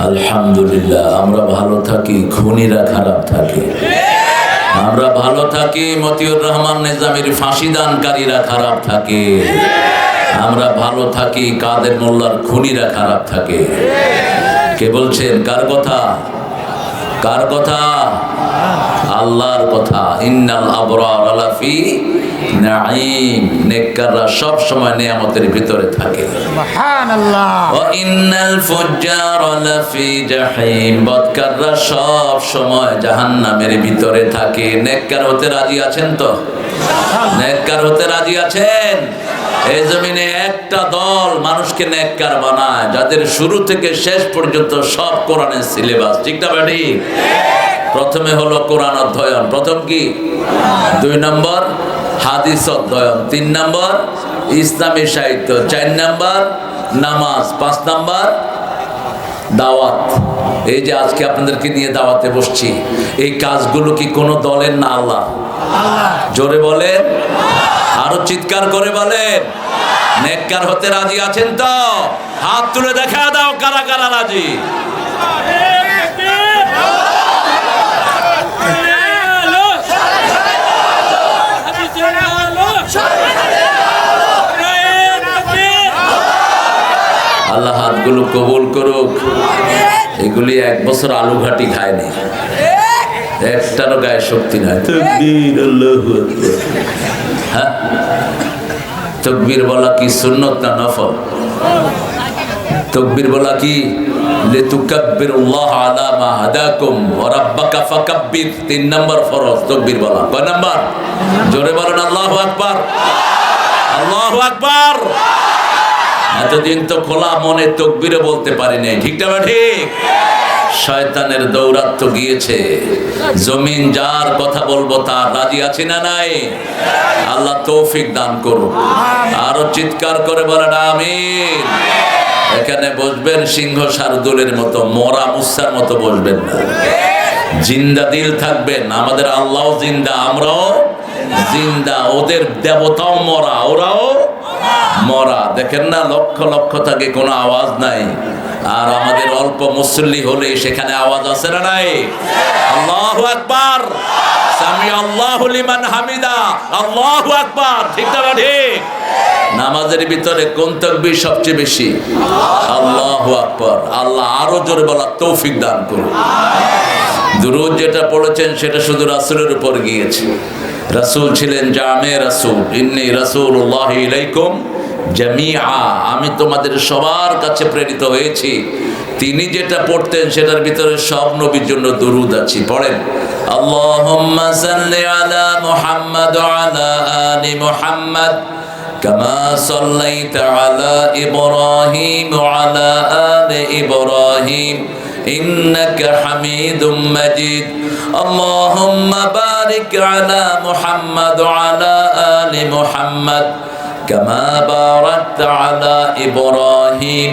আলহামদুলিল্লাহ আমরা ভালো থাকি, খুনিরা খারাপ থাকে। আমরা ভালো থাকি, মতিউর রহমান নিজামীর ফাঁসিদানকারীরা খারাপ থাকে। আমরা ভালো থাকি, কাদের মোল্লার খুনিরা খারাপ থাকে। কে বলছেন? কার কথা? কার কথা? আল্লাহর কথা। ইন্নাল আবরার লাফি নাঈম, নেককাররা সব সময় নিয়ামতের ভিতরে থাকে। সুবহানাল্লাহ। ওয়া ইন্নাল ফুজ্জারা লাফি জাহিম, বদকাররা সব সময় জাহান্নামের ভিতরে থাকে। নেককার হতে রাজি আছেন তো? নেককার হতে রাজি আছেন? এই জমিনে একটা দল মানুষকে নেককার বানায়, যাদের শুরু থেকে শেষ পর্যন্ত সব কোরআনের সিলেবাস। ঠিক না বেটি? প্রথমে হলো কোরআন অধ্যয়ন, প্রথম কি? 2 নম্বর হাদিস অধ্যয়ন, 3 নম্বর ইসলামী সাহিত্য, 4 নম্বর নামাজ, 5 নম্বর দাওয়াত। এই যে আজকে আপনাদেরকে নিয়ে দাওয়াতে বসছি, এই কাজগুলো কি কোনো দলের না? আল্লাহ। জোরে বলেন, আরো চিৎকার করে বলেন। নেককার হতে রাজি আছেন তো? হাত তুলে দেখা দাও কারা কারা রাজি। আল্লাহ হাতগুলো কবুল করুক। এগুলি 1 বছর আলু ঘাটি খায়নি, একটারও গায়ে শক্তি নাই। তাকবীর, আল্লাহু আকবার। হ্যাঁ, তাকবীর বলা কি সুন্নত না নফল? তাকবীর বলা কি? লিতুকাব্বিরুল্লাহ আলা মা হাদাকুম ওয়া রাব্বাকা ফাকাব্বির, 3 নম্বর ফরজ তাকবীর বলা। কয় নাম্বার? জোরে বলেন আল্লাহু আকবার, আল্লাহু আকবার। এতদিন তো খোলা মনে তাকবীরে বলতে পারি নাই। ঠিক না ঠিক? শয়তানের দৌরাত্ম্য গিয়েছে। জমিন যার কথা বলবো তার রাজি আছে না নাই? আল্লাহ তৌফিক দান করুন। আরো চিৎকার করে বলেন আমিন। এখানে বসবেন সিংহ শার্দুলের মতো, মরা মুসার মতো বসবেন না। জিন্দা দিল থাকবেন। আমাদের আল্লাহ জিন্দা, আমরাও জিন্দা। ওদের দেবতাও মরা, ওরাও মরা। দেখেন না, লক্ষ লক্ষ থাকে, কোনো আওয়াজ নাই। আর আমাদের অল্প মুসল্লি হলেই সেখানে আওয়াজ আছে না নাই? আল্লাহু আকবার, সামি আল্লাহু লিমান হামিদা, আল্লাহু আকবার। ঠিক না ঠিক? নামাজের ভিতরে কোন তাকবীর সবচেয়ে বেশি? আল্লাহু আকবার। আল্লাহ আরো জোরে বলার তৌফিক দান করুন। দুরূদ যেটা পড়েছেন সেটা শুধু রাসূলের উপর গিয়েছে। রাসূল ছিলেন জামে রাসূল। ইন্নী রাসূলুল্লাহি ইলাইকুম জামিআ, আমি তোমাদের সবার কাছে প্রেরিত হয়েছি। তিনি যেটা পড়তেন সেটার ভিতরে সব নবীর জন্য দুরূদ আছে। পড়েন, আল্লাহুম্মা সাল্লি আলা মুহাম্মাদ ওয়া আলা আলি মুহাম্মাদ কামা সাল্লাইতা আলা ইব্রাহিম ওয়া আলা আলি ইব্রাহিম ইন্নাকা হামিদুম মাজিদ। আল্লাহুম্মা বারিক আলা মুহাম্মাদ ওয়া আলা আলি মুহাম্মাদ কামা বারাকতা আলা ইব্রাহিম।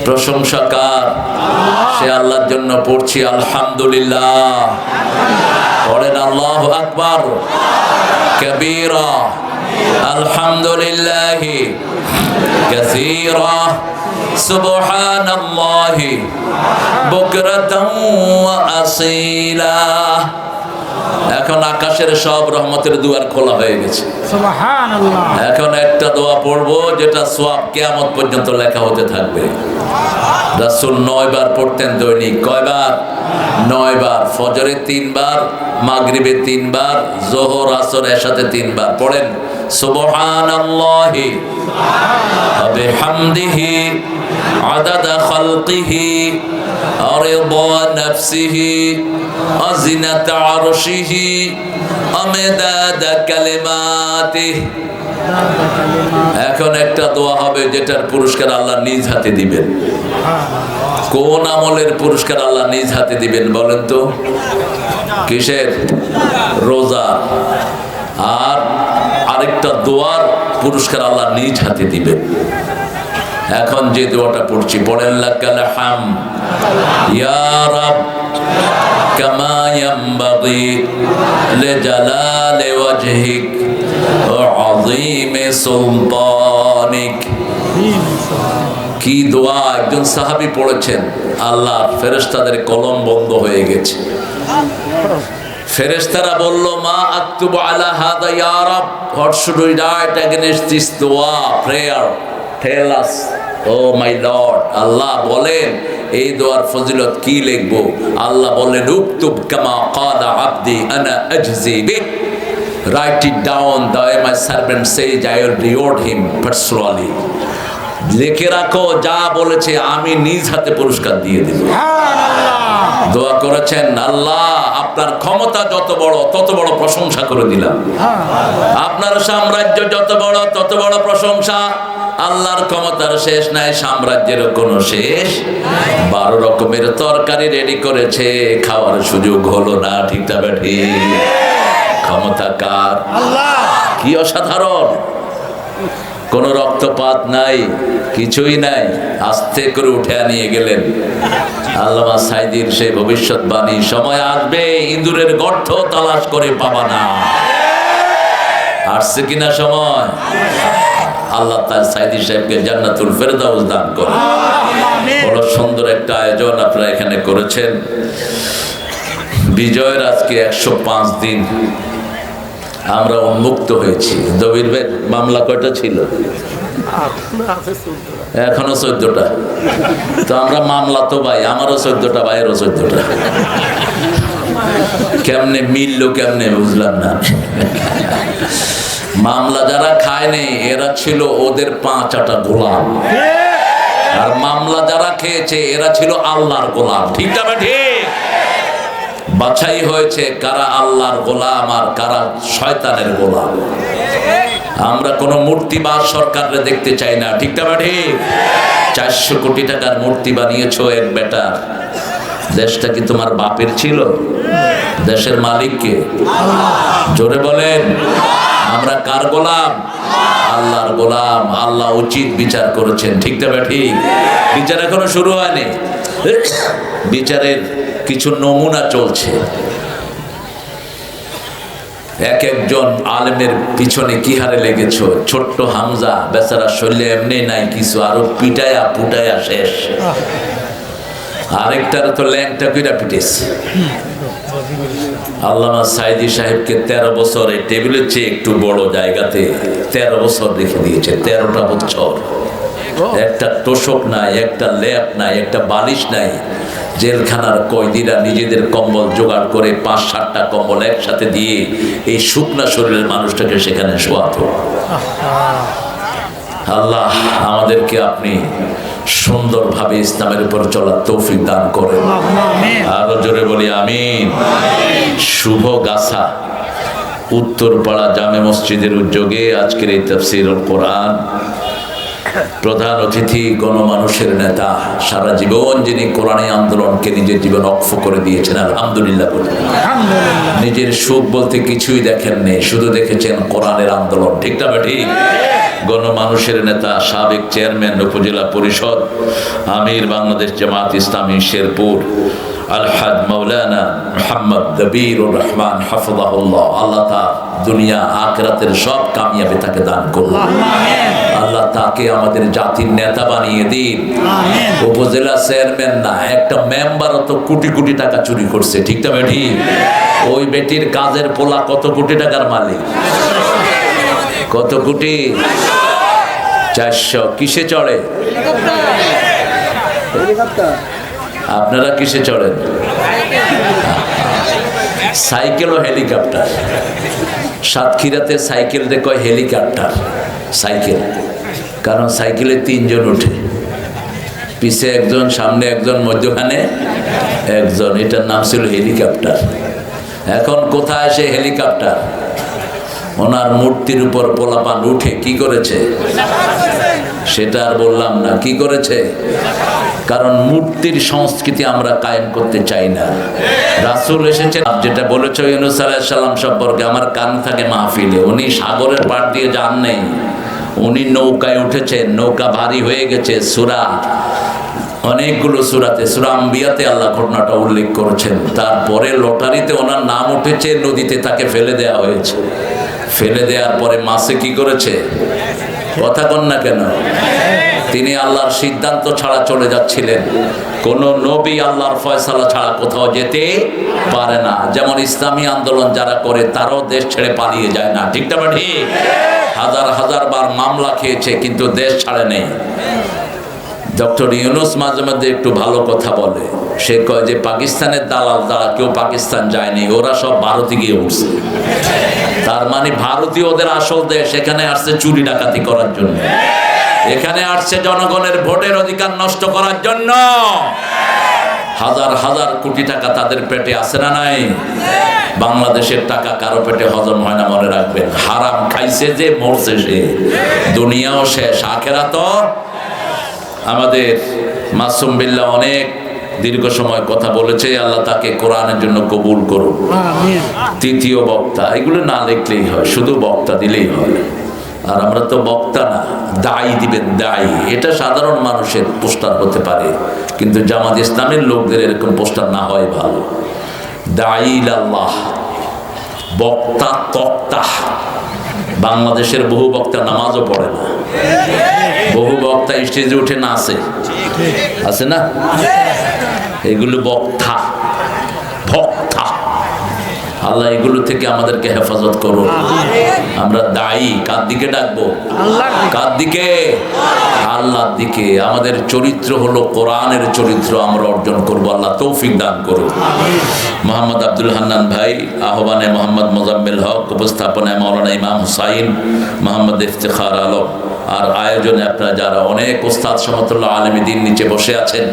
প্রশংসা কার? সে আল্লাহর জন্য পড়ছি আলহামদুলিল্লাহ। পড়েন আল্লাহু আকবার কাবীরা, আলহামদুলিল্লাহি কাসীরা, সুবহানাল্লাহি বুকরাতান ওয়া আসীলা। এখন আকাশের সব রহমতের দুয়ার খোলা হয়ে গেছে। সুবহানাল্লাহ। এখন একটা দোয়া পড়বো যেটা সওয়াব কিয়ামত পর্যন্ত লেখা হতে থাকবে। রাসূল 9 বার পড়তেন দৈনিক। কয়বার? 9 বার। ফজরে 3 বার, মাগরিবে 3 বার, যোহর আসর এশাতে 3 বার। পড়েন, সুবহানাল্লাহি ওয়া বিহামদিহি আদাদা খালকিহি ওয়া রিদা নাফসিহি ওয়া জিনাতা আরশিহি ওয়া মিদাদা কালিমাতিহি। এখন একটা দোয়া হবে যেটার পুরস্কার আল্লাহ নিজ হাতে দিবেন। কোন আমলের পুরস্কার আল্লাহ নিজ হাতে দিবেন বলেন তো? কিসের? রোজা। আর আরেকটা দোয়ার পুরস্কার আল্লাহ নিজ হাতে দিবেন। এখন যে দোয়াটা পড়ছি, পড়েন লাকাল হামদ ইয়া রাব কামা ইয়ানবাগি লিজালালি ওয়াজহিক ওয়া আযীমি সুলতানিক। অনেক। কি দোয়া একজন সাহাবী পড়েছেন, আল্লাহ ফেরেশতাদের কলম বন্ধ হয়ে গেছে। ফেরেশতারা বলল, মা আকতুবু আলা হাদা ইয়া রাব, what should we write against this দোয়া prayer, tell us O my Lord. Allah বলেন এই দোয়ার ফজিলত কি লিখবো? আল্লাহ বললেন, উকতুব কামা ক্বালা আবদি আনা আজজি বিহ, right it down, the way my servant says I will reward him personally. লিখে রাখো, যা বলেছে আমি নিজ হাতে পুরস্কার দিয়ে দেব। দোয়া করেছেন, আল্লাহ আপনার ক্ষমতা যত বড় তত বড় প্রশংসা করে দিলাম, আপনার সাম্রাজ্য যত বড় তত বড় প্রশংসা। আল্লাহর ক্ষমতার শেষ নাই, সাম্রাজ্যের কোনো শেষ। 12 রকমের তরকারি রেডি করেছে, খাওয়ার সুযোগ হলো না। ঠিক তবে ঠিক, ক্ষমতা কার? কি অসাধারণ! কোনো রক্তপাত নাই, কিছুই নাই, আস্তে করে উঠে নিয়ে গেলেন। আল্লামা সাইদির সেই ভবিষ্যৎবাণী, সময় আসবে ইঁদুরের গর্ত তালাশ করে পাবা না। আসছে কিনা সময়? আল্লাহ তাআলা সাইদি সাহেবকে জান্নাতুল ফেরদাউস দান করেন। বড় সুন্দর একটা আয়োজন আপনারা এখানে করেছেন। বিজয়ের আজকে 105 দিন আমরা উন্মুক্ত হয়েছি। দবির ভাই মামলা কয়টা ছিল? এখনো 14টা। তো আমরা মামলা তো ভাই, আমারও 14টা, ভাইয়েরও 14টা। কেমনে মিললো, কেমনে বুঝলাম না। মামলা যারা খায়নি এরা ছিল ওদের 5 গোলাম, আর মামলা যারা খেয়েছে এরা ছিল আল্লাহর গোলাম। ঠিক না ঠিক? বাছাই হয়েছে কারা আল্লাহর গোলাম আর কারা শয়তানের গোলাম। আমরা কোনো মূর্তিবাদ সরকারে দেখতে চাই না। ঠিক না ঠিক? 400 কোটি টাকার মূর্তি বানিয়েছো এক বেটা। দেশটা কি তোমার বাপের ছিল? দেশের মালিক কে? জোরে বলেন। আমরা কার গোলাম? আল্লাহর গোলাম। আল্লাহ উচিত বিচার করেছেন। ঠিক না ঠিক? বিচার এখনো শুরু হয়নি, বিচারের কিছু নমুনা চলছে। এক একজন আলেমের পিছনে কি হারে লেগেছ। ছোট্ট হামজা বেচারা শরীরে এমনি নাই কিছু, আরো পিটায়া পুটায়া শেষ। আরেকটার তো ল্যাংটা কইরা পিটেছে। আল্লামা সাইদি সাহেবকে 13 বছর এই টেবিলের চেয়ে একটু বড় জায়গাতে 13 বছর রেখে দিয়েছে। 13টা বছর একটা তোষক নাই, একটা ল্যাপ নাই, একটা বালিশ নাই। জেলখানার কয়েদিরা নিজেদের কম্বল জোগাড় করে 5-7টা কম্বল একসাথে দিয়ে এই শুকনা শরীরের মানুষটাকে সেখানে শোয়াতো। আল্লাহ আমাদেরকে আপনি সুন্দরভাবে ইসলামের উপর চলার তৌফিক দান করেন। আরো জোরে বলি আমিন। শুভ গাছা উত্তরপাড়া জামে মসজিদের উদ্যোগে আজকের এই তাফসীরুল কোরআন, প্রধান অতিথি গণমানুষের নেতা, সারা জীবন যিনি কোরআনী আন্দোলনকে নিজের জীবন অক্ষ করে দিয়েছেন, আলহামদুলিল্লাহ বলুন। নিজের সুখ বলতে কিছুই দেখেননি, শুধু দেখেছেন কোরআনের আন্দোলন। ঠিক না ঠিক? গণমানুষের নেতা, সাবেক চেয়ারম্যান উপজেলা পরিষদ, আমির বাংলাদেশ জামাত ইসলামী শেরপুর আলহাজ মাওলানা মুহাম্মদ দবিরুর রহমান হাফিজাহুল্লাহ। আল্লাহ তা দুনিয়া আখিরাতের সব কামিয়াবি তাকে দান করুন। আল্লাহ তাকে আমাদের জাতির নেতা বানিয়ে দিন। উপজেলা চেয়ারম্যান না, একটা মেম্বারও তো কোটি কোটি টাকা চুরি করছে। ঠিক না ঠিক? ওই বেটির কাজের পোলা কত কোটি টাকার মালিক? কত কোটি? 400। কিসে চড়ে? আপনারা কিসে চড়েন? সাইকেল ও হেলিকপ্টার। সাতক্ষীরাতে সাইকেল দেখো হেলিকপ্টার সাইকেল, কারণ সাইকেলে 3 জন ওঠে, পিছে একজন, সামনে একজন, মধ্যখানে একজন। এটার নাম ছিল হেলিকপ্টার। এখন কোথায় সে হেলিকপ্টার? ওনার মূর্তির উপর পোলাপান উঠে কি করেছে সেটা আর বললাম না। কি করেছে? কারণ মূর্তির সংস্কৃতি আমরা কায়েম করতে চাই না। রাসূল এসেছেন, যেটা বলেছ ইউনূস আলাইহিস সালাম সম্পর্কে, আমার কান থাকে মাহফিলে, উনি সাগরের পাড় দিয়ে যান নেই, উনি নৌকায় উঠেছেন, নৌকা ভারী হয়ে গেছে। অনেকগুলো সূরাতে, সূরা আম্বিয়াতে আল্লাহ ঘটনাটা উল্লেখ করেছেন। তারপরে লটারিতে ওনার নাম উঠেছে, নদীতে তাকে ফেলে দেওয়া হয়েছে। ফেলে দেওয়ার পরে মাছে কি করেছে? কথা কন না কেন? তিনি আল্লাহর সিদ্ধান্ত ছাড়া চলে যাচ্ছিলেন। কোন নবী আল্লাহর ফয়সালা ছাড়া কোথাও যেতে পারে না। যেমন ইসলামী আন্দোলন যারা করে তারাও দেশ ছেড়ে পালিয়ে যায় না, ঠিক না ঠিক? হাজার হাজার বার মামলা খেয়েছে কিন্তু দেশ ছাড়ে নেই। ডক্টর ইউনূস মাঝে মধ্যে একটু ভালো কথা বলে। সে কয় যে পাকিস্তানের দালাল দ্বারা কেউ পাকিস্তান যায়নি, ওরা সব ভারতে গিয়ে উঠছে। তার মানে ভারতীয় ওদের আসল দেশ, এখানে আসছে চুরি ডাকাতি করার জন্য, এখানে আসছে জনগণের ভোটের অধিকার নষ্ট করার জন্য। হাজার হাজার কোটি টাকা তাদের পেটে আছে না নাই? বাংলাদেশের টাকা কারো পেটে হজম হয় না, মনে রাখবেন। হারাম খাইছে যে মরছে সে, দুনিয়াও শেষ, আখেরাত। আমাদের মাসুম বিল্লাহ অনেক দীর্ঘ সময় কথা বলেছে, আল্লাহ তাকে কোরআনের জন্য কবুল করুন। তৃতীয় বক্তা, এগুলো না লিখলেই হয়, শুধু বক্তা দিলেই হয়। আর আমরা তো বক্তা না, দায়ী দিবেন, দায়ী। এটা সাধারণ মানুষের পোস্টার হতে পারে, কিন্তু জামাত ইসলামের লোকদের এরকম পোস্টার না হয় ভালো। দায়ী আল্লাহ, বক্তা তক্তা। বাংলাদেশের বহু বক্তা নামাজও পড়ে না, বহু বক্তা স্টেজে উঠে নাচে, আছে না? এগুলো বক্তা, ভক্তা। আল্লাহ এগুলো থেকে আমাদেরকে হেফাজত করুন। আমরা দায়ী, কার দিকে ডাকবো? কার দিকে? আল্লাহর দিকে। আমাদের চরিত্র হলো কোরআনের চরিত্র, আমরা অর্জন করব। আল্লাহ তৌফিক দান করুন। মোহাম্মদ আব্দুল হান্নান ভাই, আহ্বানে মোহাম্মদ মোজাম্মেল হক, উপস্থাপনায় মাওলানা ইমাম হুসাইন, মোহাম্মদ ইফতেখার আলম। আর আয়োজনে আপনারা যারা অনেক ওস্তাদ সমতুল্লাহ আলেমী দিন নিচে বসে আছেন,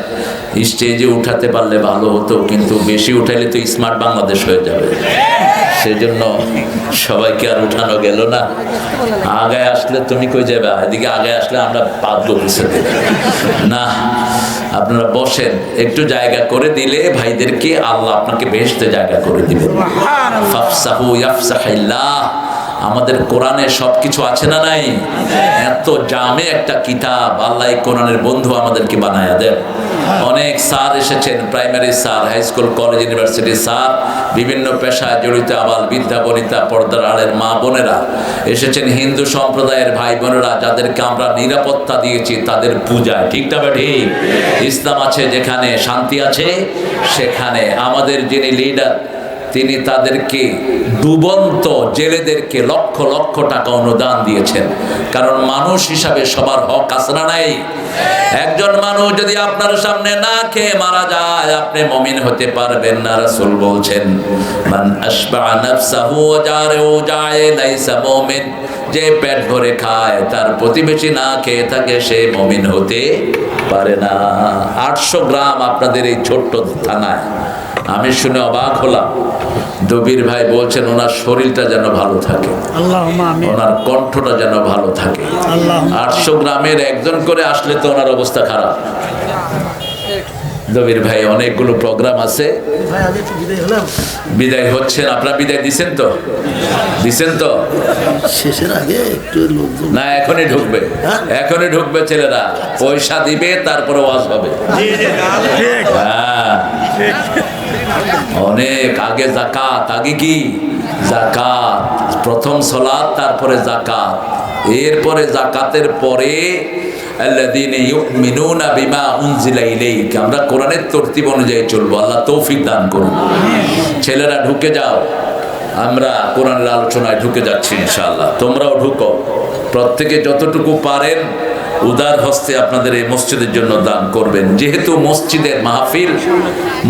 স্টেজে উঠাতে পারলে ভালো হতো, কিন্তু বেশি উঠাইলে তো স্মার্ট বাংলাদেশ হয়ে যাবে। সেজন্য সবাইকে আর উঠানো গেল না। আগায় আসলে তুমি কই যাবে, এদিকে আগায় আসলে আমরা পাতবো পিছনে না। আপনারা বসেন, একটু জায়গা করে দিলে ভাইদেরকে আল্লাহ আপনাকে বেহেশতে জায়গা করে দিবেন। ফাফসাহু ইয়াফসাহিল্লাহ। আমাদের কোরআনে সবকিছু আছে না নাই? এত জামে একটা কিতাব, আল্লাহ কোরআনের বন্ধু আমাদেরকে বানায়া দেন। অনেক স্যার এসেছেন, primary sir, high school, college, university sir, বিভিন্ন পেশায় জড়িত আবাল বৃদ্ধা বনিতা, পর্দার আড়ের মা বোনেরা এসেছেন, হিন্দু সম্প্রদায়ের ভাই বোনেরা যাদেরকে আমরা নিরাপত্তা দিয়েছি তাদের পূজায়, ঠিক না ঠিক? ইসলাম আছে যেখানে, শান্তি আছে সেখানে। আমাদের যিনি লিডার, তিনি তাদেরকে ডুবন্ত জেলেদেরকে লক্ষ লক্ষ টাকা অনুদান দিয়েছেন। কারণ মানুষ হিসাবে সবার হক আছে না নাই? একজন মানুষ যদি আপনার সামনে না খেয়ে মারা যায়, আপনি মুমিন হতে পারবেন না। রাসূল বলছেন, মান আশবা নাফসাহু ওয়া জারাহু জায়ে লাইসা মুমিন। যে পেট ভরে খায়, তার প্রতিবেশী না খেয়ে থাকে, সে মুমিন হতে পারে না। 800 গ্রাম আপনাদের এই ছোট্ট থানায়। আমি শুনে অবাক হলাম। দবির ভাই বলছেন ওনার শরীরটা যেন ভালো থাকে, ওনার কণ্ঠটা যেন ভালো থাকে। 800 গ্রামের একজন করে আসলে তো ওনার অবস্থা খারাপ। দবির ভাই অনেকগুলো প্রোগ্রাম আছে, বিদায় হচ্ছেন। আপনারা বিদায় দিছেন তো? দিছেন তো? শেষের আগে একটু লোকজন না, এখনই ঢুকবে, এখনই ঢুকবে ছেলেরা। পয়সা দিবে, তারপরে ওয়াজ হবে। হ্যাঁ, অনেক আগে যাকাত। আগে কি? যাকাত। প্রথম সালাত, তারপরে যাকাত, এরপরে যাকাতের পরে আল্লাযীনা ইউমিনুনা বিমা উনজিলা ইলাইকা। আমরা কোরআনের তরতিব অনুযায়ী চলবো। আল্লাহ তৌফিক দান করুন। ছেলেরা ঢুকে যাও, আমরা কোরআনের আলোচনায় ঢুকে যাচ্ছি ইনশাআল্লাহ। তোমরাও ঢুকো, প্রত্যেকে যতটুকু পারেন উদার হস্তে আপনাদের এই মসজিদের জন্য দান করবেন। যেহেতু মসজিদের মাহফিল,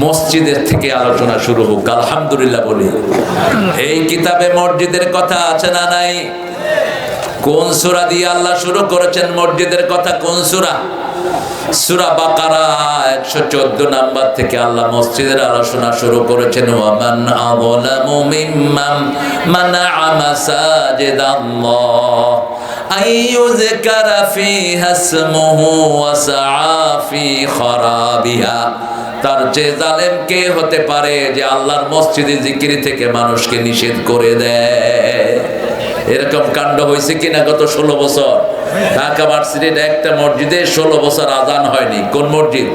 মসজিদের থেকে আলোচনা শুরু হোক। আলহামদুলিল্লাহ বলি। এই কিতাবে মসজিদের কথা আছে না নাই? কোন সূরা দিয়ে আল্লাহ শুরু করেছেন মসজিদের কথা? কোন সূরা? সূরা বাকারা 114 নাম্বার থেকে আল্লাহ মসজিদের আলোচনা শুরু করেছেন। ওয়ামান আযলামু মিম্মান মানাআ মাসাজিদাল্লাহ আইয়ুযকারা ফিহা ইসমুহু ওয়া সাআ ফি খারাবিহা। তার চেয়ে জালেম কে হতে পারে যে আল্লাহর মসজিদে জিকির থেকে মানুষকে নিষেধ করে দেয়? এরকম কাণ্ড হয়েছে কিনা গত 16 বছর? ঢাকা ভার্সিটির একটা মসজিদে 16 বছর আজান হয়নি। কোন মসজিদ?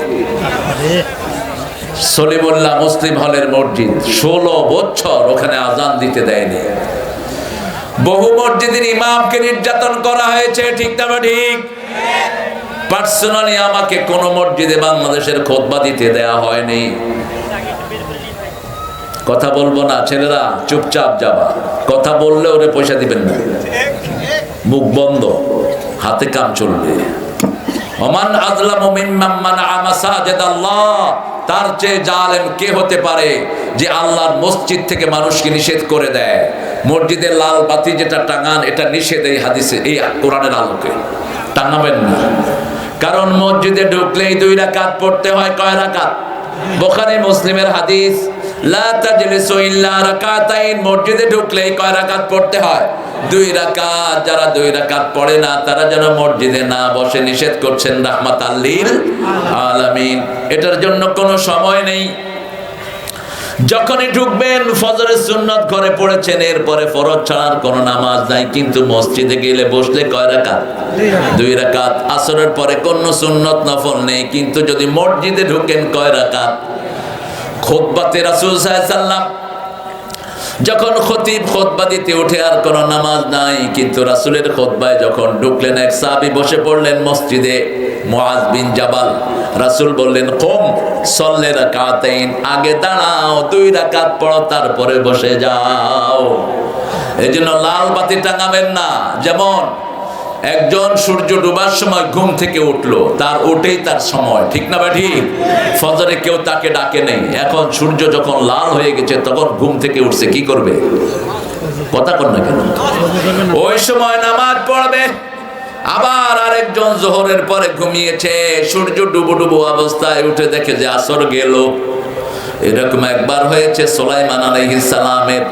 সলিমুল্লাহ মুসলিম হলের মসজিদ। 16 বছর ওখানে আজান দিতে দেয়নি। বহু মসজিদের ইমামকে নির্যাতন করা হয়েছে, ঠিক না ঠিক? পার্সোনালি আমাকে কোন মসজিদে বাংলাদেশের খুতবা দিতে দেয়া হয়নি। কথা বলবো না, ছেলেরা চুপচাপ যাবা, কথা বললে ওরে পয়সা দিবেন না, মুখ বন্ধ, হাতে কাম চলবে। ওমান আযলামু মিম্মান মানাআ মাসাজিদাল্লাহ, তার চেয়ে জালেম কে হতে পারে যে আল্লাহর মসজিদ থেকে মানুষকে নিষেধ করে দেয়। মসজিদের লাল বাতি যেটা টাঙান, এটা নিষেধ এই হাদিসে, এই কোরআনের আলোকে টাঙাবেন না। কারণ মসজিদে ঢুকলেই 2 রাকাত পড়তে হয়। কয় রাকাত? বুখারী মুসলিমের হাদিস, লা তাজলিসু ইল্লা রাকাতাইন, মসজিদে ঢুকলেই কয় রাকাত পড়তে হয়? 2 রাকাত। যারা 2 রাকাত পড়ে না তারা যেন মসজিদে না বসে, নিষেধ করছেন রাহমাতাল লিল আলামিন। এটার জন্য কোনো সময় নেই। যখনই ঢুকবেন ফজরের সুন্নত ঘরে পড়েছেন, এরপরে ফরজ ছাড়ার কোনো নামাজ নাই, কিন্তু মসজিদে গেলে বসলে কয় রাকাত? 2 রাকাত। আসরের পরে কোনো সুন্নত নফল নেই, কিন্তু যদি মসজিদে ঢুকেন কয় রাকাত? খুতবাতে রাসূল সাল্লাল্লাহু আলাইহি ওয়াসাল্লাম যখন খতিব খুতবা দিতে ওঠে আর কোনো নামাজ নাই, কিন্তু রাসূলের খুতবায় যখন ঢুকলেন এক সাহাবী বসে পড়লেন মসজিদে, মুআজ বিন জাবাল। রাসূল বললেন, কুম সল্লি রাকাতাইন, আগে দাঁড়াও 2 রাকাত পড়ো, তারপরে বসে যাও। এজন্য লাল বাতি টাঙাবেন না। যেমন একজন সূর্য ডোবার সময় ঘুম থেকে উঠলো, তার ওঠেই তার সময়, ঠিক না ঠিক? ফজরে কেউ তাকে ডাকে নেই, এখন সূর্য যখন লাল হয়ে গেছে তখন ঘুম থেকে উঠছে, কি করবে? কথা কর না কেন? ওই সময় নামাজ পড়বে। আবার আরেকজন যোহরের পরে ঘুমিয়েছে, সূর্য ডুবো ডুবো অবস্থায় উঠে দেখে যে আসর গেল। এরকম একবার হয়েছে সুলাইমান আলাইহিস সালামের।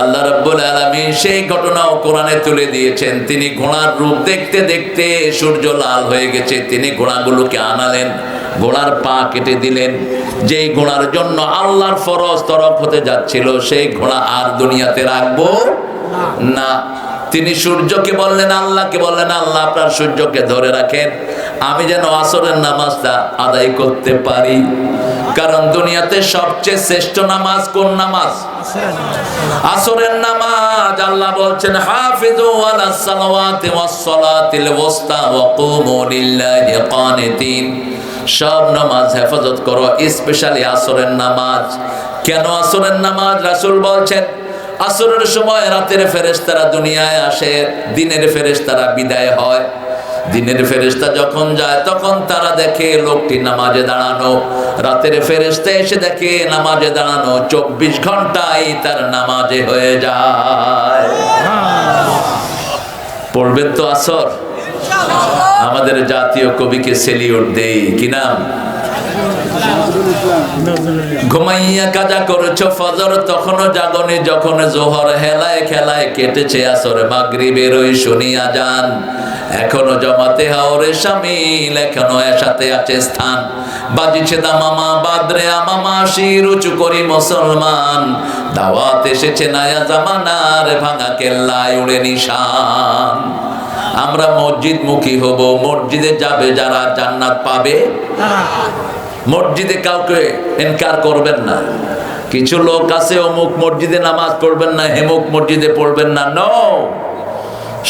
আল্লাহ রাব্বুল আলামিন সেই ঘটনাও কোরআনে তুলে দিয়েছেন। তিনি ঘোড়ার রূপ দেখতে দেখতে সূর্য লাল হয়ে গেছে, তিনি ঘোড়াগুলোকে আনালেন, ঘোড়ার পা কেটে দিলেন। যেই ঘোড়ার জন্য আল্লাহর ফরজ তরফ হতে যাচ্ছিল, সেই ঘোড়া আর দুনিয়াতে রাখবো না। তিনি সূর্যকে বললেন, আল্লাহকে বললেন, আল্লাহ আপনার সূর্যকে ধরে রাখেন, আমি যেন আসরের নামাজটা আদায় করতে পারি। কারণ দুনিয়াতে সবচেয়ে শ্রেষ্ঠ নামাজ কোন নামাজ? আসরের নামাজ। আল্লাহ বলছেন, হাফিজু আলাস সালাওয়াতি ওয়াস সালাতিল ওয়াসতা ওয়া কুমু লিল্লাহি কানিতিন, সব নামাজ হেফাজত করো, স্পেশালি আসরের নামাজ। কেন আসরের নামাজ? রাসূল বলছেন, আসরের সময় রাতের ফেরেশতারা দুনিয়ায় আসে, দিনের ফেরেশতারা বিদায় হয়। দিনের ফেরেশতা যখন যায় তখন তারা দেখে লোকটি নামাজে দাঁড়ানো, রাতের ফেরেশতা এসে দেখে নামাজে দাঁড়ানো, 24 ঘন্টাই তার নামাজে হয়ে যায়। পড়বেন তো আসর? আমাদের জাতীয় কবিকে সেলিউট দেই, কি নাম? ঘুমাইয়া কাজা করেছো ফজর, তখনও জাগনি, যখন জোহর হেলায় খেলায় কেটেছে আসর, মাগরিবের ওই শুনিয়া যান, এখনো জমাতে হাওরে শামিল, এখনো এসাতে আছে স্থান, বাজিছে দামামা বাদরে আমামা, শির উঁচু করি মুসলমান, দাওয়াত এসেছে নয়া জামানার, ভাঙা কেল্লায় উড়ে নিশান। আমরা মসজিদ মুখী হব, মসজিদে যাবে যারা জান্নাত পাবে। মসজিদে কাউকে ইনকার করবেন না। কিছু লোক আছে অমুক মসজিদে নামাজ পড়বেন না, হেমুক মসজিদে পড়বেন না, নো,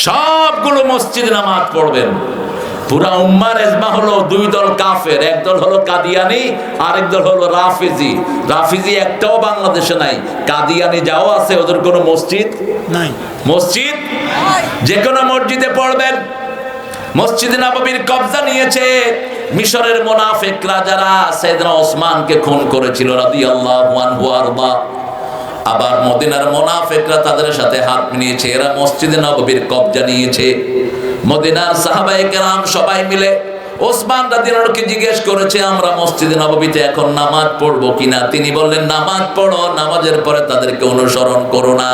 সবগুলো মসজিদে নামাজ পড়বেন। পুরা উম্মার ইজমা হলো 2 দল কাফের, এক দল হলো কাদিয়ানি, আরেক দল হলো রাফিজি। রাফিজি একটাও বাংলাদেশে নাই, কাদিয়ানি যাও আছে, ওদের কোনো মসজিদ নাই। মসজিদ যে কোনো মসজিদে পড়বেন। মসজিদে নববীর কবজা নিয়েছে মিশরের মুনাফিকরা, যারা সাইয়েদনা ওসমানকে খুন করেছিল রাদিয়াল্লাহু আনহু আরদা। আবার মদিনার মুনাফিকরা তাদের সাথে হাত মিলিয়েছে, এরা মসজিদে নববীর কবজা নিয়েছে। মদিনার সাহাবায়ে কেরাম সবাই মিলে ওসমান রাদিয়াল্লাহু আনহুকে জিজ্ঞেস করেছে, আমরা মসজিদে নববীতে এখন নামাজ পড়বো কিনা? তিনি বললেন, নামাজ পড়ো, নামাজের পরে তাদেরকে অনুসরণ করো না,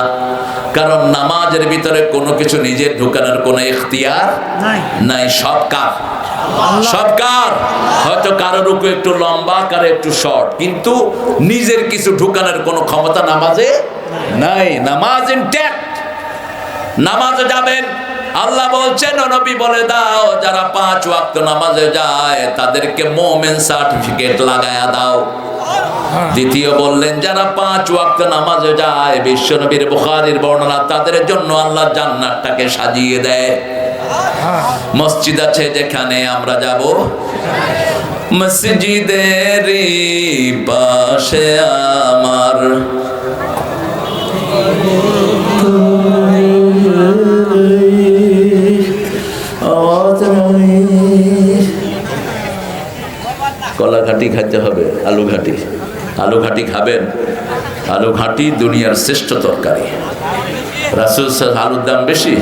কারণ নামাজের ভিতরে কোনো কিছু নিজে ঢুকানোর কোনো ইখতিয়ার নাই। সব কার? সব কার? হয়তো কারো রুকু একটু লম্বা, কারো একটু শর্ট, কিন্তু নিজের কিছু ঢুকানোর কোনো ক্ষমতা নামাজে নাই। নামাজ ইনট্যাক্ট। নামাজে যাবেন, আল্লাহ বলছেন ও নবী বলে দাও যারা 5 ওয়াক্ত নামাজে যায় তাদেরকে মুমিন সার্টিফিকেট লাগায়া দাও। দ্বিতীয় বললেন যারা 5 ওয়াক্ত নামাজে যায় বিশ্বনবীর বুখারীর বর্ণনা তাদের জন্য আল্লাহ জান্নাতটাকে সাজিয়ে দেয়। মসজিদ আছে যেখানে আমরা যাব, মসজিদের পাশে আমার কলা ঘাটি খাইতে হবে, আলু ঘাটি। আলু ঘাটি খাবেন? আলু ঘাটি দুনিয়ার শ্রেষ্ঠ তরকারি। রাসূল আলুর দাম বেশি,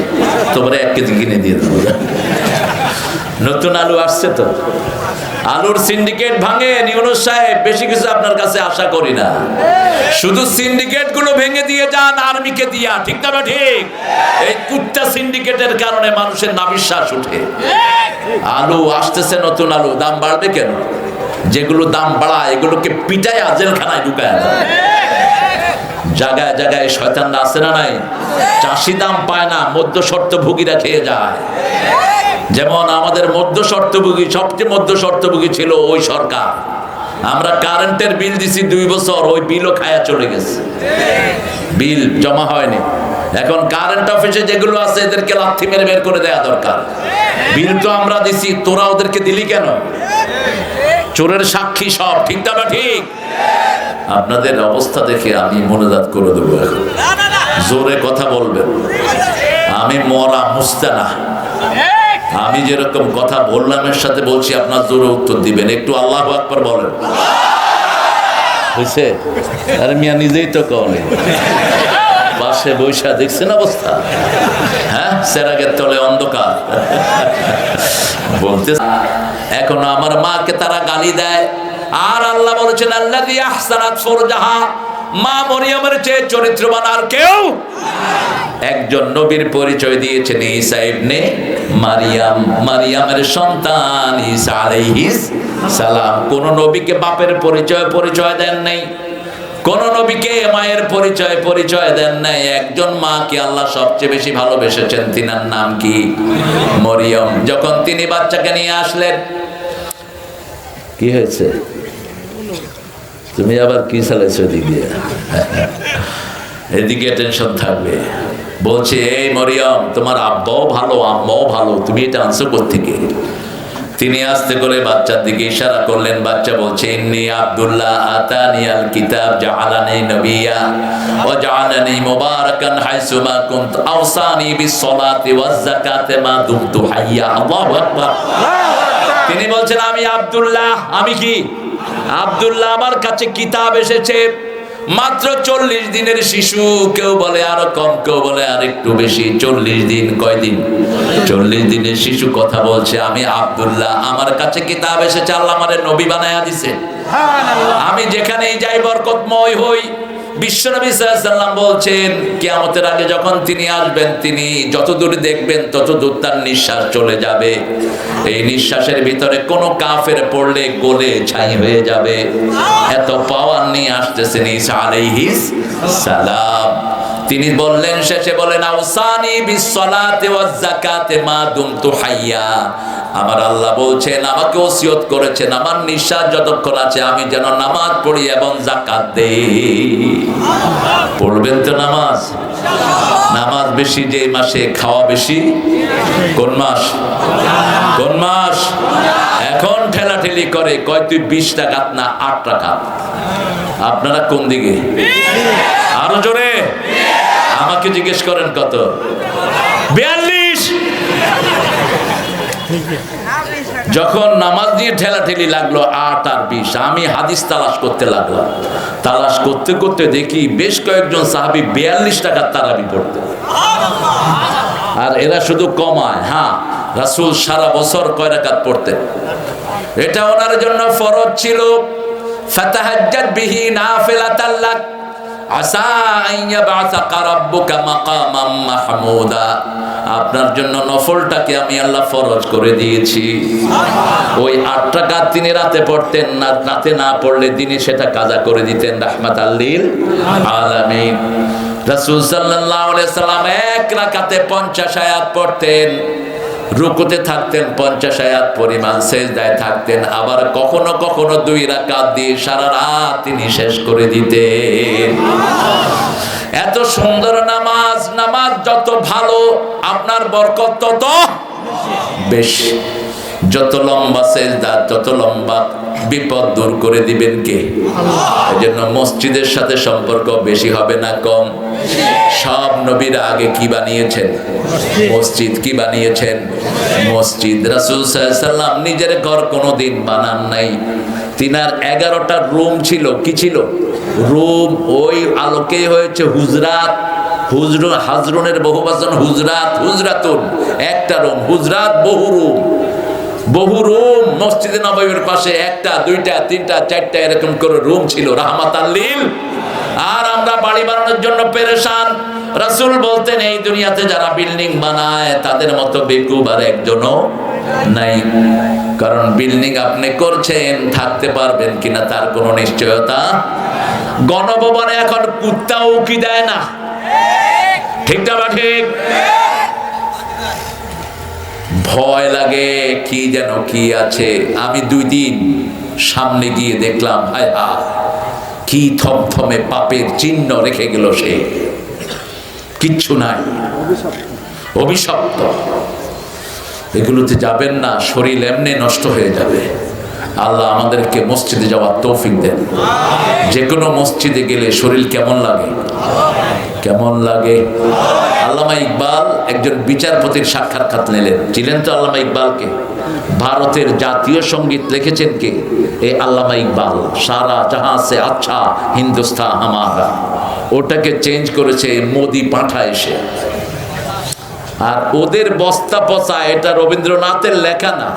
তোমরা 1 কেজি কিনে দিয়ে দেবো। নতুন আলু আসছে তো, আলুর সিন্ডিকেট ভাঙে ইউনূস সাহেব। বেশি কিছু আপনার কাছে আশা করি না, শুধু সিন্ডিকেট গুলো ভেঙে দিয়ে যান আর্মিকে দিয়া, ঠিক না ঠিক? এই কুত্তা সিন্ডিকেটের কারণে মানুষের নাবিশ্বাস উঠে। আলু আসতেছে, নতুন আলু, দাম বাড়বে কেন? যেগুলো দাম বাড়ায় এগুলোকে পিটায় জেলখানায় ঢুকায়। জায়গায় জায়গায় শয়তানরা আছে না নাই? চাষি দাম পায় না, মধ্যস্বত্বভোগীরা খেয়ে যায়। যেমন আমাদের মধ্যস্বত্বভোগী, সবচেয়ে মধ্যস্বত্বভোগী ছিল ওই সরকার। আমরা কারেন্টের বিল দিছি 2 বছর, ওই বিলও খায়া চলে গেছে, বিল জমা হয়নি। এখন কারেন্ট অফিসে যেগুলো আছে এদেরকে লাথি মেরে বের করে দেয়া দরকার। বিল তো আমরা দিছি, তোরা ওদেরকে দিলি কেন? চোরের সাক্ষী সব, ঠিক না ঠিক? আপনাদের অবস্থা দেখে আমি মোনাজাত করে দেবো। এখন জোরে কথা বলবেন, আমি মরা মুস্তানা। আমি যেরকম কথা বললাম এর সাথে বলছি আপনার জোরে উত্তর দিবেন। একটু আল্লাহু আকবার বলেন। হয়েছে? আরে মিয়া নিজেই তো কনে পাশে বৈশা দেখছেন অবস্থা, হ্যাঁ? সেরাগের তলে অন্ধকার বলতে। এখন আমার মাকে তারা গালি দেয়, আর আল্লাহ বলেছেন আল্লাযী আহসানাত ফুরজাহা, মা মরিয়মের চেয়ে চরিত্রবান আর কেউ। একজন নবীর পরিচয় দিয়েছেন ঈসা ইবনে মারিয়াম, মারিয়ামের সন্তান ঈসা আলাইহিস সালাম। কোন নবীকে বাপের পরিচয় দেন নাই, কোন নবীকে মায়ের পরিচয় দেন নাই। একজন মাকে আল্লাহ সবচেয়ে বেশি ভালোবেসেছেন, তিনার নাম কি? মরিয়ম। যখন তিনি বাচ্চাকে নিয়ে আসলেন, কি হয়েছে? তুমি আবার কি চালাইছো এদিকে? এদিকে টেনশন থাকবে। বলছে এই মরিয়ম, তোমার আব্বাও ভালো আম্মাও ভালো, তুমি এটা আনছো কোত্থেকে? তিনি আস্তে করে বাচ্চার দিকে ইশারা করলেন। বাচ্চা বলছে ইন্নী আব্দুল্লাহ আতানিয়াল কিতাব জাআলানি নবিয়্যা ওয়া জাআলানি মুবারাকান হাইসু মা কুনতু আওসানি বিস-সালাতি ওয়াজ-যাকাতি মা দুমতু হাইয়্যা। আল্লাহু আকবার। তিনি বলছেন আমি আব্দুল্লাহ। আমি কি? আব্দুল্লাহ। আমার কাছে কিতাব এসেছে, মাত্র 40 দিনের শিশু, কেউ বলে আরো কম, কেউ বলে আর একটু বেশি। 40 দিন। কয়দিন? 40 দিনের শিশু কথা বলছে। আমি আব্দুল্লাহ, আমার কাছে কিতাব এসেছে, আল্লাহ আমারে নবী বানায়া দিছে। আমি যেখানেই যাই বরকতময় হই। বিশ্বনবী সাল্লাল্লাহু আলাইহি ওয়াসাল্লাম বলছেন কিয়ামতের আগে যখন তিনি আসবেন, তিনি যত দূর দেখবেন তত দূর তার নিঃশ্বাস চলে যাবে। এই নিঃশ্বাসের ভিতরে কোনো কাফের পড়লে গলে ছাই হয়ে যাবে। এত পাওয়ার নিয়ে আসতেছেন ঈসা আলাইহিস সালাম। তিনি বললেন, শেষে বলেন আওসানি বিস-সালাতি ওয়াজ-যাকাতি মা দুমতু হাইয়্যা। আমার আল্লাহ বলছেন, আমাকে ওসিয়ত করেছেন আমার নিঃশ্বাস যতক্ষণ আছে আমি যেন নামাজ পড়ি এবং যাকাত দেই। পড়বেন তো নামাজ? নামাজ বেশি যে মাসে, খাওয়া বেশি। কোন মাস? কোন মাস? এখন ঠেলাঠেলি করে, কয় তুই 20 টাকা না 8 টাকা। আপনারা কোন দিকে? আরো জোরে আমাকে জিজ্ঞেস করেন কত? 42। যখন নামাজ নিয়ে ঠেলাঠেলি লাগলো 8 আর 20, আমি হাদিস তালাশ করতে লাগলাম। তালাশ করতে করতে দেখি বেশ কয়েকজন সাহাবী 42 টাকার তারাবি পড়তেন। আর এরা শুধু কমায়। হ্যাঁ, রাসূল সারা বছর কয় রাকাত পড়তেন, এটা ওনার জন্য ফরজ ছিল। ফাতাহাজ্জাদ বিহি নাফিলাতাল লাক আসা আন ইয়াবআসাকা রাব্বুকা মাকামাম মাহমুদা। আপনার জন্য নফলটাকে আমি আল্লাহ ফরজ করে দিয়েছি। ওই 8 টাকা তিনি রাতে পড়তেন না, রাতে না পড়লে দিনে সেটা কাজা করে দিতেন রাহমাতাল লিল আলামিন। রাসূল সাল্লাল্লাহু আলাইহি সাল্লাম এক রাকাতে 50 আয়াত পড়তেন, রুকুতে থাকতেন 50 আয়াত পরিমাণ, সেজদায় থাকতেন, আবার কখনো কখনো 2 রাকাত দিয়ে সারা রাত তিনি শেষ করে দিতেন। এত সুন্দর নামাজ, নামাজ যত ভালো আপনার বরকত তত বেশি। যত লম্বা সেজদা তত লম্বা বিপদ দূর করে দিবেন কে? এজন্য মসজিদের সাথে সম্পর্ক বেশি হবে না কম? সব নবীরা আগে কি বানিয়েছেন? মসজিদ। কি বানিয়েছেন? মসজিদ। রাসূল সাল্লাল্লাহু আলাইহি সাল্লাম নিজের ঘর কোনোদিন বানান নাই। তিনার 11টা রুম ছিল। কি ছিল? রুম। ওই আলোকে হয়েছে হুজরাত। হুজরুন, হাজরুনের বহুবচন হুজরাত, হুজরাতুন একটা রুম, হুজরাত বহু রুম। বহু রুম মসজিদে নববীর পাশে, 1টা 2টা 3টা 4টা এরকম করে রুম ছিল রাহমাতাল লিল। আর আমরা বাড়ি বানানোর জন্য পেরেশান। রাসূল বলতেন এই দুনিয়াতে যারা বিল্ডিং বানায় তাদের মতো বেকুব আর একজনও নাই। কারণ বিল্ডিং আপনি করছেন, থাকতে পারবেন কিনা তার কোনো নিশ্চয়তা। গণভবনে এখন কুত্তাও উকি দেয় না, ঠিক না? ঠিক। ভয় লাগে, কি যেন কি আছে। আমি 2 দিন সামনে গিয়ে দেখলাম, হায় হায় কি থমথমে পাপের চিহ্ন রেখে গেল সে। কিচ্ছু নাই, অভিশপ্ত। এগুলোতে যাবেন না, শরীর এমনি নষ্ট হয়ে যাবে। আল্লাহ আমাদেরকে মসজিদে যাওয়ার তৌফিক দেন। যে কোনো মসজিদে গেলে শরীর কেমন লাগে? কেমন লাগে? আল্লামা ইকবাল একজন বিচারপতির সাক্ষাৎকার নিলেন। ছিলেন তো আল্লামা ইকবালকে? ভারতের জাতীয় সঙ্গীত লিখেছেন কে? এই আল্লামা ইকবাল। সারা জাহাঁ সে আচ্ছা হিন্দুস্তান হামারা, ওটাকে চেঞ্জ করেছে মোদি পাঠা এসে। আর ওদের বস্তা পচা, এটা রবীন্দ্রনাথের লেখা না।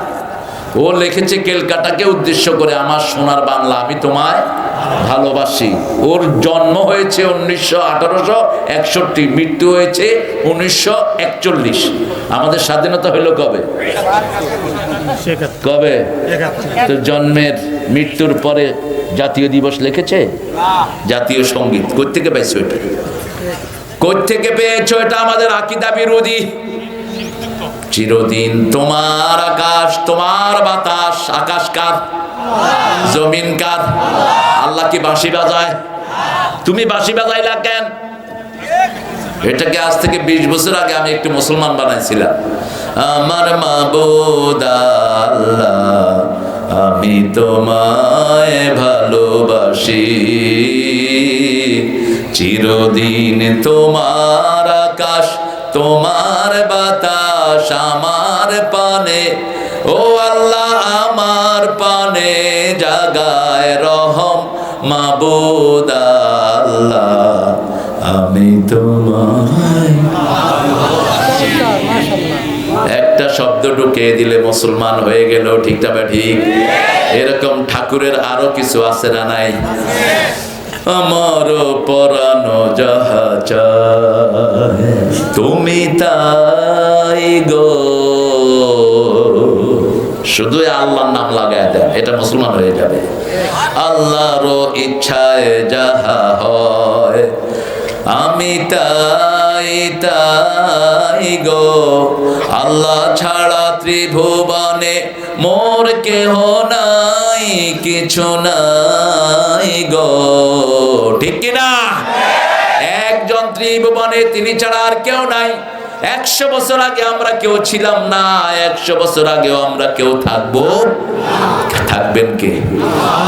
ও লিখেছে ক্যালকাটাকে উদ্দেশ্য করে, আমার সোনার বাংলা আমি তোমায় ভালোবাসি। ওর জন্ম হয়েছে 1861, মৃত্যু হয়েছে 1941। আমাদের স্বাধীনতা হলো কবে? কবে? তো জন্মের মৃত্যুর পরে জাতীয় দিবস লিখেছে? জাতীয় সঙ্গীত কোত্থেকে পেয়েছো এটা? কোত্থেকে পেয়েছো এটা? আমাদের আকীদা বিরোধী। চিরদিন তোমার আকাশ, তোমার বাতাস। আকাশ কার? জমিন কার? আল্লাহ কি বাঁশি বাজায়? তুমি বাঁশি বাজাইলা কেন? এটাকে আজ থেকে 20 বছর আগে আমি একটু মুসলমান বানাইছিলাম। আমার মাবুদ আল্লাহ, আমি তোমায় ভালোবাসি, চিরদিন তোমার আকাশ, তোমার বাতাস আমার পানে। ও আল্লাহ আমার পানে জাগায় রহম, মাবুদ আল্লাহ আমি তোমায়। একটা শব্দ ঢুকিয়ে দিলে মুসলমান হয়ে গেল, ঠিক না? ঠিক। এরকম ঠাকুরের আরো কিছু আছে না নাই? আমার পরানো যাহা চায় তুমি তাই গো। শুধু আল্লাহর নাম লাগায় দেন, এটা মুসলমান হয়ে যাবে। আল্লাহর ইচ্ছায় যাহা হয় আমি তাই তাই গো। আল্লাহ ছাড়া ত্রিভুবনে মোর কেহ নাই, কিছু নাই গো, ঠিক কিনা? একজন ত্রিভুবনে, তিনি ছাড়া আর কেউ নাই। 100 বছর আগে আমরা কেউ ছিলাম না, 100 বছর আগেও আমরা কেউ থাকবো। থাকবেন কে?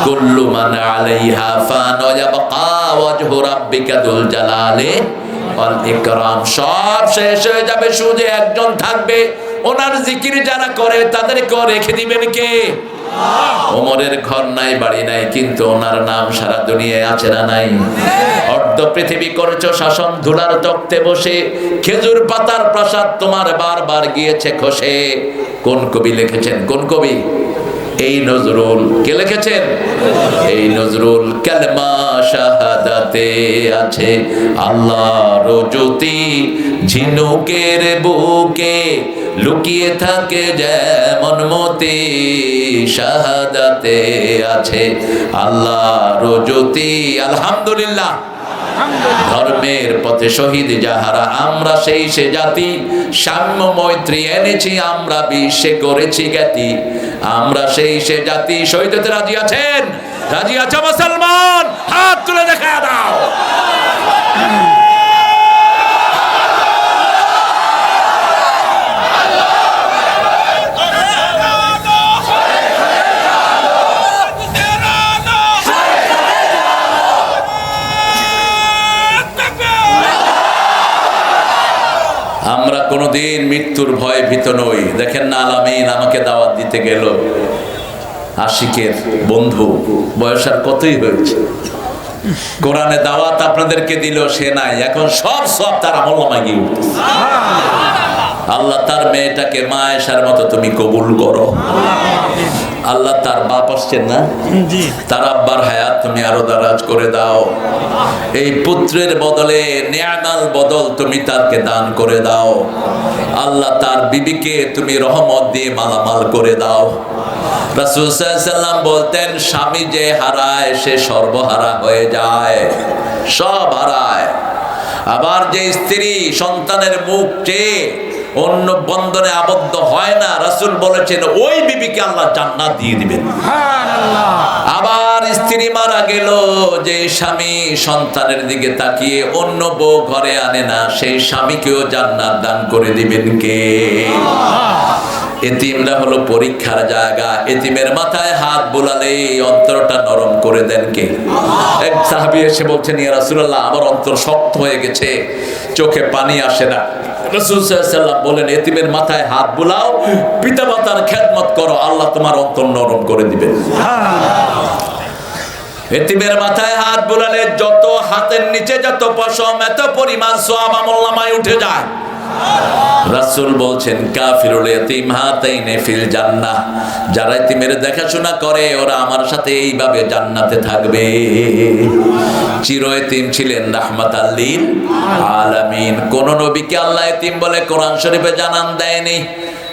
কুল্লু মান আলাইহা ফান ওয়া ইয়াবকা ওয়াজহু রাব্বিকা যুল জালালি ওয়াল ইকরাম। সব শেষ হয়ে যাবে, শুধু একজন থাকবে। ওনার জিকির যারা করে তাদেরকে রেখে দিবেন কে? ওমরের ঘর নাই, বাড়ি নাই, কিন্তু ওনার নাম সারা দুনিয়ায় আছে না নাই? অর্ধ পৃথিবী করেছো শাসন, ধুলার তক্তে বসে, খেজুর পাতার প্রাসাদ তোমার বারবার গিয়েছে খসে। কোন কবি লিখেছেন? কোন কবি? এই নজরুল। কে লিখেছেন? এই নজরুল। কালেমা শাহাদাতে আছে আল্লাহর জ্যোতি, ঝিনুকের বুকে লুকিয়ে থাকে যেমন মতি। শাহাদাতে আছে আল্লাহর জ্যোতি। আলহামদুলিল্লাহ। ধর্মের পথে শহীদ যাহারা, আমরা সেই সে জাতি, সাম্য মৈত্রী এনেছি আমরা বিশ্বে করেছি জ্ঞাতি, আমরা সেই সে জাতি। শহীদ হতে রাজি আছেন? রাজি আছে মুসলমান? হাত তুলে দেখা দাও। আমরা কোনোদিন মৃত্যুর ভয়ে ভীত নই। দেখেন না, আলামিন আমাকে দাওয়াত দিতে গেল, আশিকের বন্ধু, বয়স আর কতই হয়েছে, কোরআনে দাওয়াত আপনাদেরকে দিল, সে নাই, এখন সব তার আমলনামায় গিয়ে উঠতেছে। আল্লাহ তার মেয়েটাকে মা আয়েশার মতো তুমি কবুল করো। আল্লাহ তার বাপ আসছেন না, তার আব্বার হায়াত তুমি আরো দারাজ করে দাও। এই পুত্রের বদলে নেয়ামাল বদল তুমি তারকে দান করে দাও। আল্লাহ তার বিবিকে তুমি রহমত দিয়ে মালামাল করে দাও। রাসূল সাল্লাল্লাহু আলাইহি ওয়াসাল্লাম বলতেন, স্বামী যে হারায় সে সর্বহারা হয়ে যায়, সব হারায়। আবার যে স্ত্রী সন্তানের মুখ চেয়ে অন্য বন্ধনে আবদ্ধ হয় না, রাসূল বলেছেন ওই বিবিকে আল্লাহ জান্নাত দিয়ে দিবেন। আবার স্ত্রী মারা গেল, যে স্বামী সন্তানের দিকে তাকিয়ে অন্য বউ ঘরে আনে না, সেই স্বামীকেও জান্নাত দান করে দিবেন কে? এতিমরা হলো পরীক্ষার জায়গা। এতিমের মাথায় হাত বুলালে অন্তরটা নরম করে দেন কে? এক সাহাবী এসে বলছেন, ইয়া রাসূলুল্লাহ, আমার অন্তর শক্ত হয়ে গেছে, চোখে পানি আসে না। রাসূল সাল্লাল্লাহু আলাইহি ওয়াসাল্লাম বলেন, এতিমের মাথায় হাত বুলাও, পিতামাতার খেদমত করো, আল্লাহ তোমার অন্তর নরম করে দিবেন। এতিমের মাথায় হাত বুলালে যত হাতের নিচে যত পশম, এত পরিমাণ সওয়াব আমলনামায় উঠে যায়। রাসূল বলছেন, কাফিরুল ইয়াতীম হাতাইনে ফিল জান্নাহ, যারা এতিমের দেখাশোনা করে ওরা আমার সাথে এইভাবে জান্নাতে থাকবে। চির এতিম ছিলেন রাহমাতাল লিল আলামিন। কোন নবীকে আল্লাহ এতিম বলে কোরআন শরীফে জানান দেয়নি,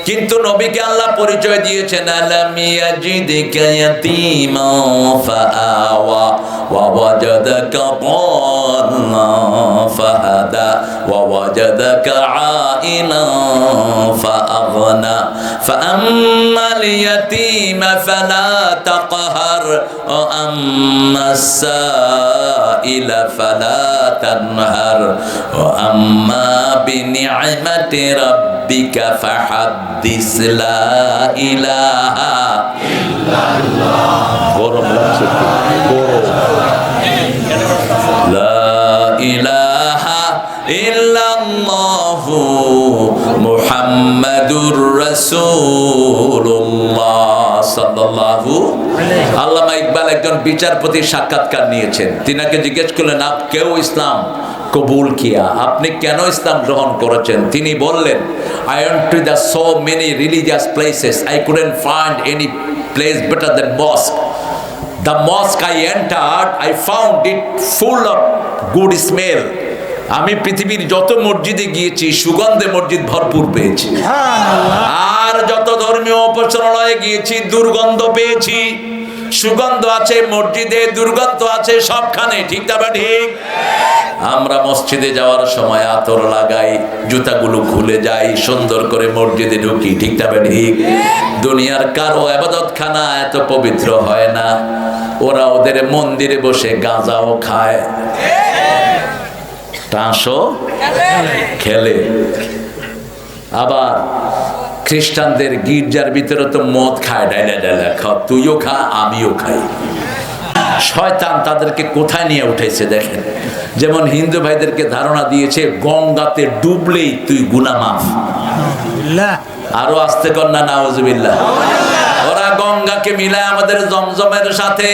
কিন্তু নবীকে আল্লাহ পরিচয় দিয়েছেন, আলাম ইয়াজিদকা ইয়াতীমান ফাআওয়া ওয়া ওয়াজাদাকা দাল্লান ফাহাদা ওয়া ওয়াজাদাকা আইলান ফাআগনা ফাআম্মাল ইয়াতীমা ফালা তাকহার ওয়া আম্মাস সাইলা ফালা তানহার ওয়া আম্মা বিনি'মাতি রাব্বিকা ফাহাদ্দিস লা ইলাহা ইল্লাল্লাহ। গরম লাগছে, লা ইলাহা ইল্লাল্লাহু মুহাম্মাদুর রাসূলুল্লাহ সাল্লাল্লাহু আলাইহি। আল্লামা ইকবাল একজন বিচারপতির সাক্ষাৎকার নিয়েছেন। তিনাকে জিজ্ঞেস করলেন, আপ কেউ ইসলাম কবুল কিয়া, আপনি কেন ইসলাম গ্রহণ করেছেন? তিনি বললেন, I went to the so many religious places, I couldn't find any place better than mosque. The mosque I entered, I found it full of good smell. আমি পৃথিবীর যত মসজিদে গিয়েছি সুগন্ধে মসজিদ ভরপুর পেয়েছি, আর যত ধর্মীয় উপাসনালয়ে গিয়েছি দুর্গন্ধ পেয়েছি। সুগন্ধ আছে মসজিদে, দুর্গন্ধ আছে সবখানে, ঠিক না ঠিক? আমরা মসজিদে যাওয়ার সময় আতর লাগাই, জুতাগুলো খুলে যাই, সুন্দর করে মসজিদে ঢুকি, ঠিক না ঠিক? দুনিয়ার কারো ইবাদতখানা এত পবিত্র হয় না। ওরা ওদের মন্দিরে বসে গাঁজাও খায়, টাঁসও খেলে। আবার খ্রিস্টানদের গির্জার ভিতরে তো মদ খায়, ডাইলা ডাইলা খাও, তুইও খা আমিও খাই। শয়তান তাদেরকে কোথায় নিয়ে উঠেছে দেখেন। যেমন হিন্দু ভাইদেরকে ধারণা দিয়েছে গঙ্গাতে ডুবলেই তুই গুনাহ মাফ। আরো আস্তে কর না, নাউজুবিল্লাহ। ওরা গঙ্গাকে মিলায় আমাদের জমজমের সাথে,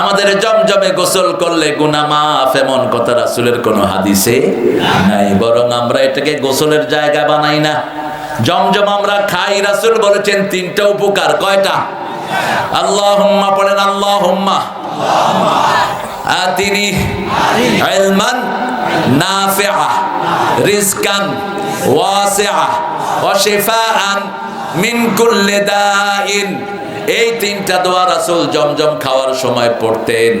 আমাদের জমজমে গোসল করলে গুনাহ মাফ, এমন কথা রাসূলের কোনো হাদিসে নাই। বরং আমরা এটাকে গোসলের জায়গা বানাই না। জমজম আমরা খাই, রাসূল বলেছেন তিনটা উপকার। কয়টা? আল্লাহুম্মা পড়েন, আল্লাহুম্মা আতিনি ইলমান নাফিআ রিজকান ওয়াসিআ ওয়া শিফাআন মিন কুল্লি দাইন এই তিনটা দোয়া রাসূল জমজম খাওয়ার সময় পড়তেন।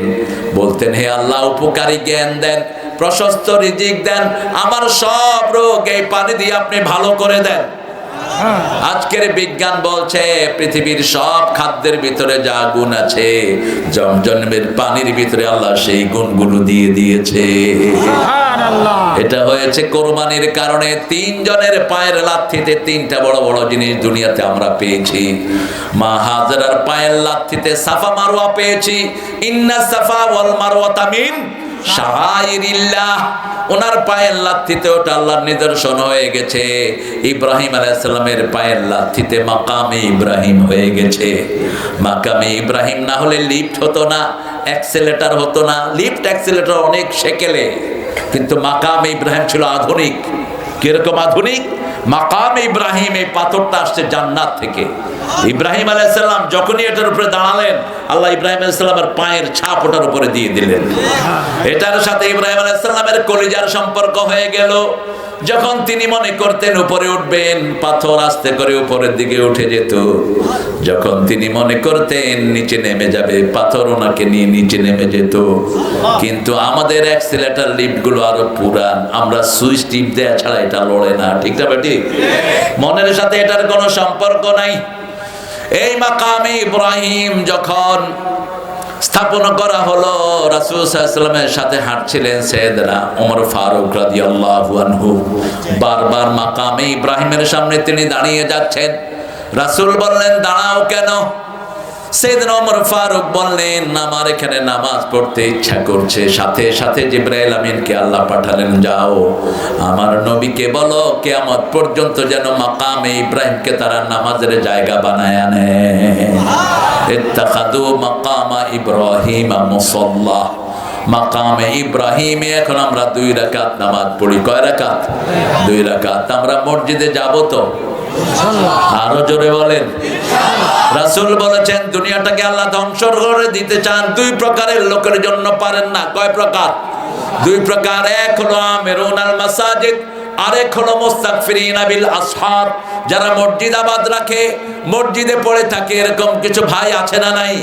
বলতেন, হে আল্লাহ, উপকারী জ্ঞান দেন, প্রশস্ত রিজিক দেন, আমার সব রোগ এই পানি দিয়ে আপনি ভালো করে দেন। আজকের বিজ্ঞান বলছে পৃথিবীর সব খাদ্যের ভিতরে যা গুণ আছে, জমজমের পানির ভিতরে আল্লাহ সেই গুণগুলো দিয়ে দিয়েছে। এটা হয়েছে কোরবানির কারণে। তিনজনের পায়ের লাথিতে তিনটা বড় বড় জিনিস দুনিয়াতে আমরা পেয়েছি। মা হাজরার পায়ের লাথিতে সাফা মারওয়া পেয়েছি। ইন্না সাফা ওয়াল মারওয়াতা মিন শাআইরিল্লাহ। ওনার পায়ের লাথিতে ওটা আল্লাহর নিদর্শন হয়ে গেছে। ইব্রাহিম আলাইহিস সালামের পায়ের লাথিতে মাকামে ইব্রাহিম হয়ে গেছে। মাকামে ইব্রাহিম না হলে লিফট হতো না, অ্যাক্সেলেটর হতো না। লিফট অ্যাক্সেলেটর অনেক সেকেলে, কিন্তু মাকামে ইব্রাহিম ছিল আধুনিক। কিরকম আধুনিক? মাকামে ইব্রাহিম, এই পাথরটা আসছে জান্নাত থেকে। ইব্রাহিম আলাইহিস সালাম যখনই এটার উপরে দাঁড়ালেন, আল্লাহ ইব্রাহিম আলাইহিস সালামের পায়ের ছাপ ওটার উপরে দিয়ে দিলেন। এটার সাথে ইব্রাহিম আলাইহিস সালামের কলিজার সম্পর্ক হয়ে গেল। যখন তিনি মনে করতেন উপরে উঠবেন, পাথর আস্তে করে উপরের দিকে উঠে যেত। যখন তিনি মনে করতেন নিচে নেমে যাবে, পাথর ওনাকে নিয়ে নিচে নেমে যেত। কিন্তু আমাদের অ্যাক্সিলেটর লিফটগুলো আরো পুরান, আমরা সুইচ টিপ দেয়া ছাড়া এটা লড়ে না। ঠিক না বেটি? মনের সাথে এটার কোনো সম্পর্ক নাই। এই মাকামে ইব্রাহিম যখন স্থাপন করা হলো, রাসূল সাল্লাল্লাহু আলাইহি ওয়াসাল্লামের সাথে হাঁটছিলেন সাইয়েদনা ওমর ফারুক রাদিয়াল্লাহু আনহু। বারবার মাকামে ইব্রাহিমের সামনে তিনি দাঁড়িয়ে যাচ্ছেন। রাসূল বললেন, দাঁড়াও কেন? সাইয়েদনা ওমর ফারুক বললেন, আমার এখানে নামাজ পড়তে ইচ্ছা করছে। সাথে সাথে জিবরাইল আমিনকে আল্লাহ পাঠালেন, যাও আমার নবীকে বলো কিয়ামত পর্যন্ত যেন মাকামে ইব্রাহিমকে তারা নামাজের জায়গা বানায় আনে। ইত্তাখাযু মাকামা ইব্রাহিম মুসাল্লা। মাকামে ইব্রাহিমে এখন আমরা 2 রাকাত নামাজ পড়ি। কয় রাকাত? 2 রাকাত। আমরা মসজিদে যাব তো? আরো জোরে বলেন। রাসূল বলেছেন, দুনিয়াটাকে আল্লাহ ধ্বংস করে দিতে চান 2 প্রকারের লোকের জন্য, পারেন না। কয় প্রকার? 2 প্রকার। এক হলো আমিরুনাল মাসাজিদ, আরেক হলো মুস্তাগফিরিনা বিল আসহার। যারা মসজিদ আবাদ রাখে, মসজিদে পড়ে থাকে, এরকম কিছু ভাই আছে না নাই?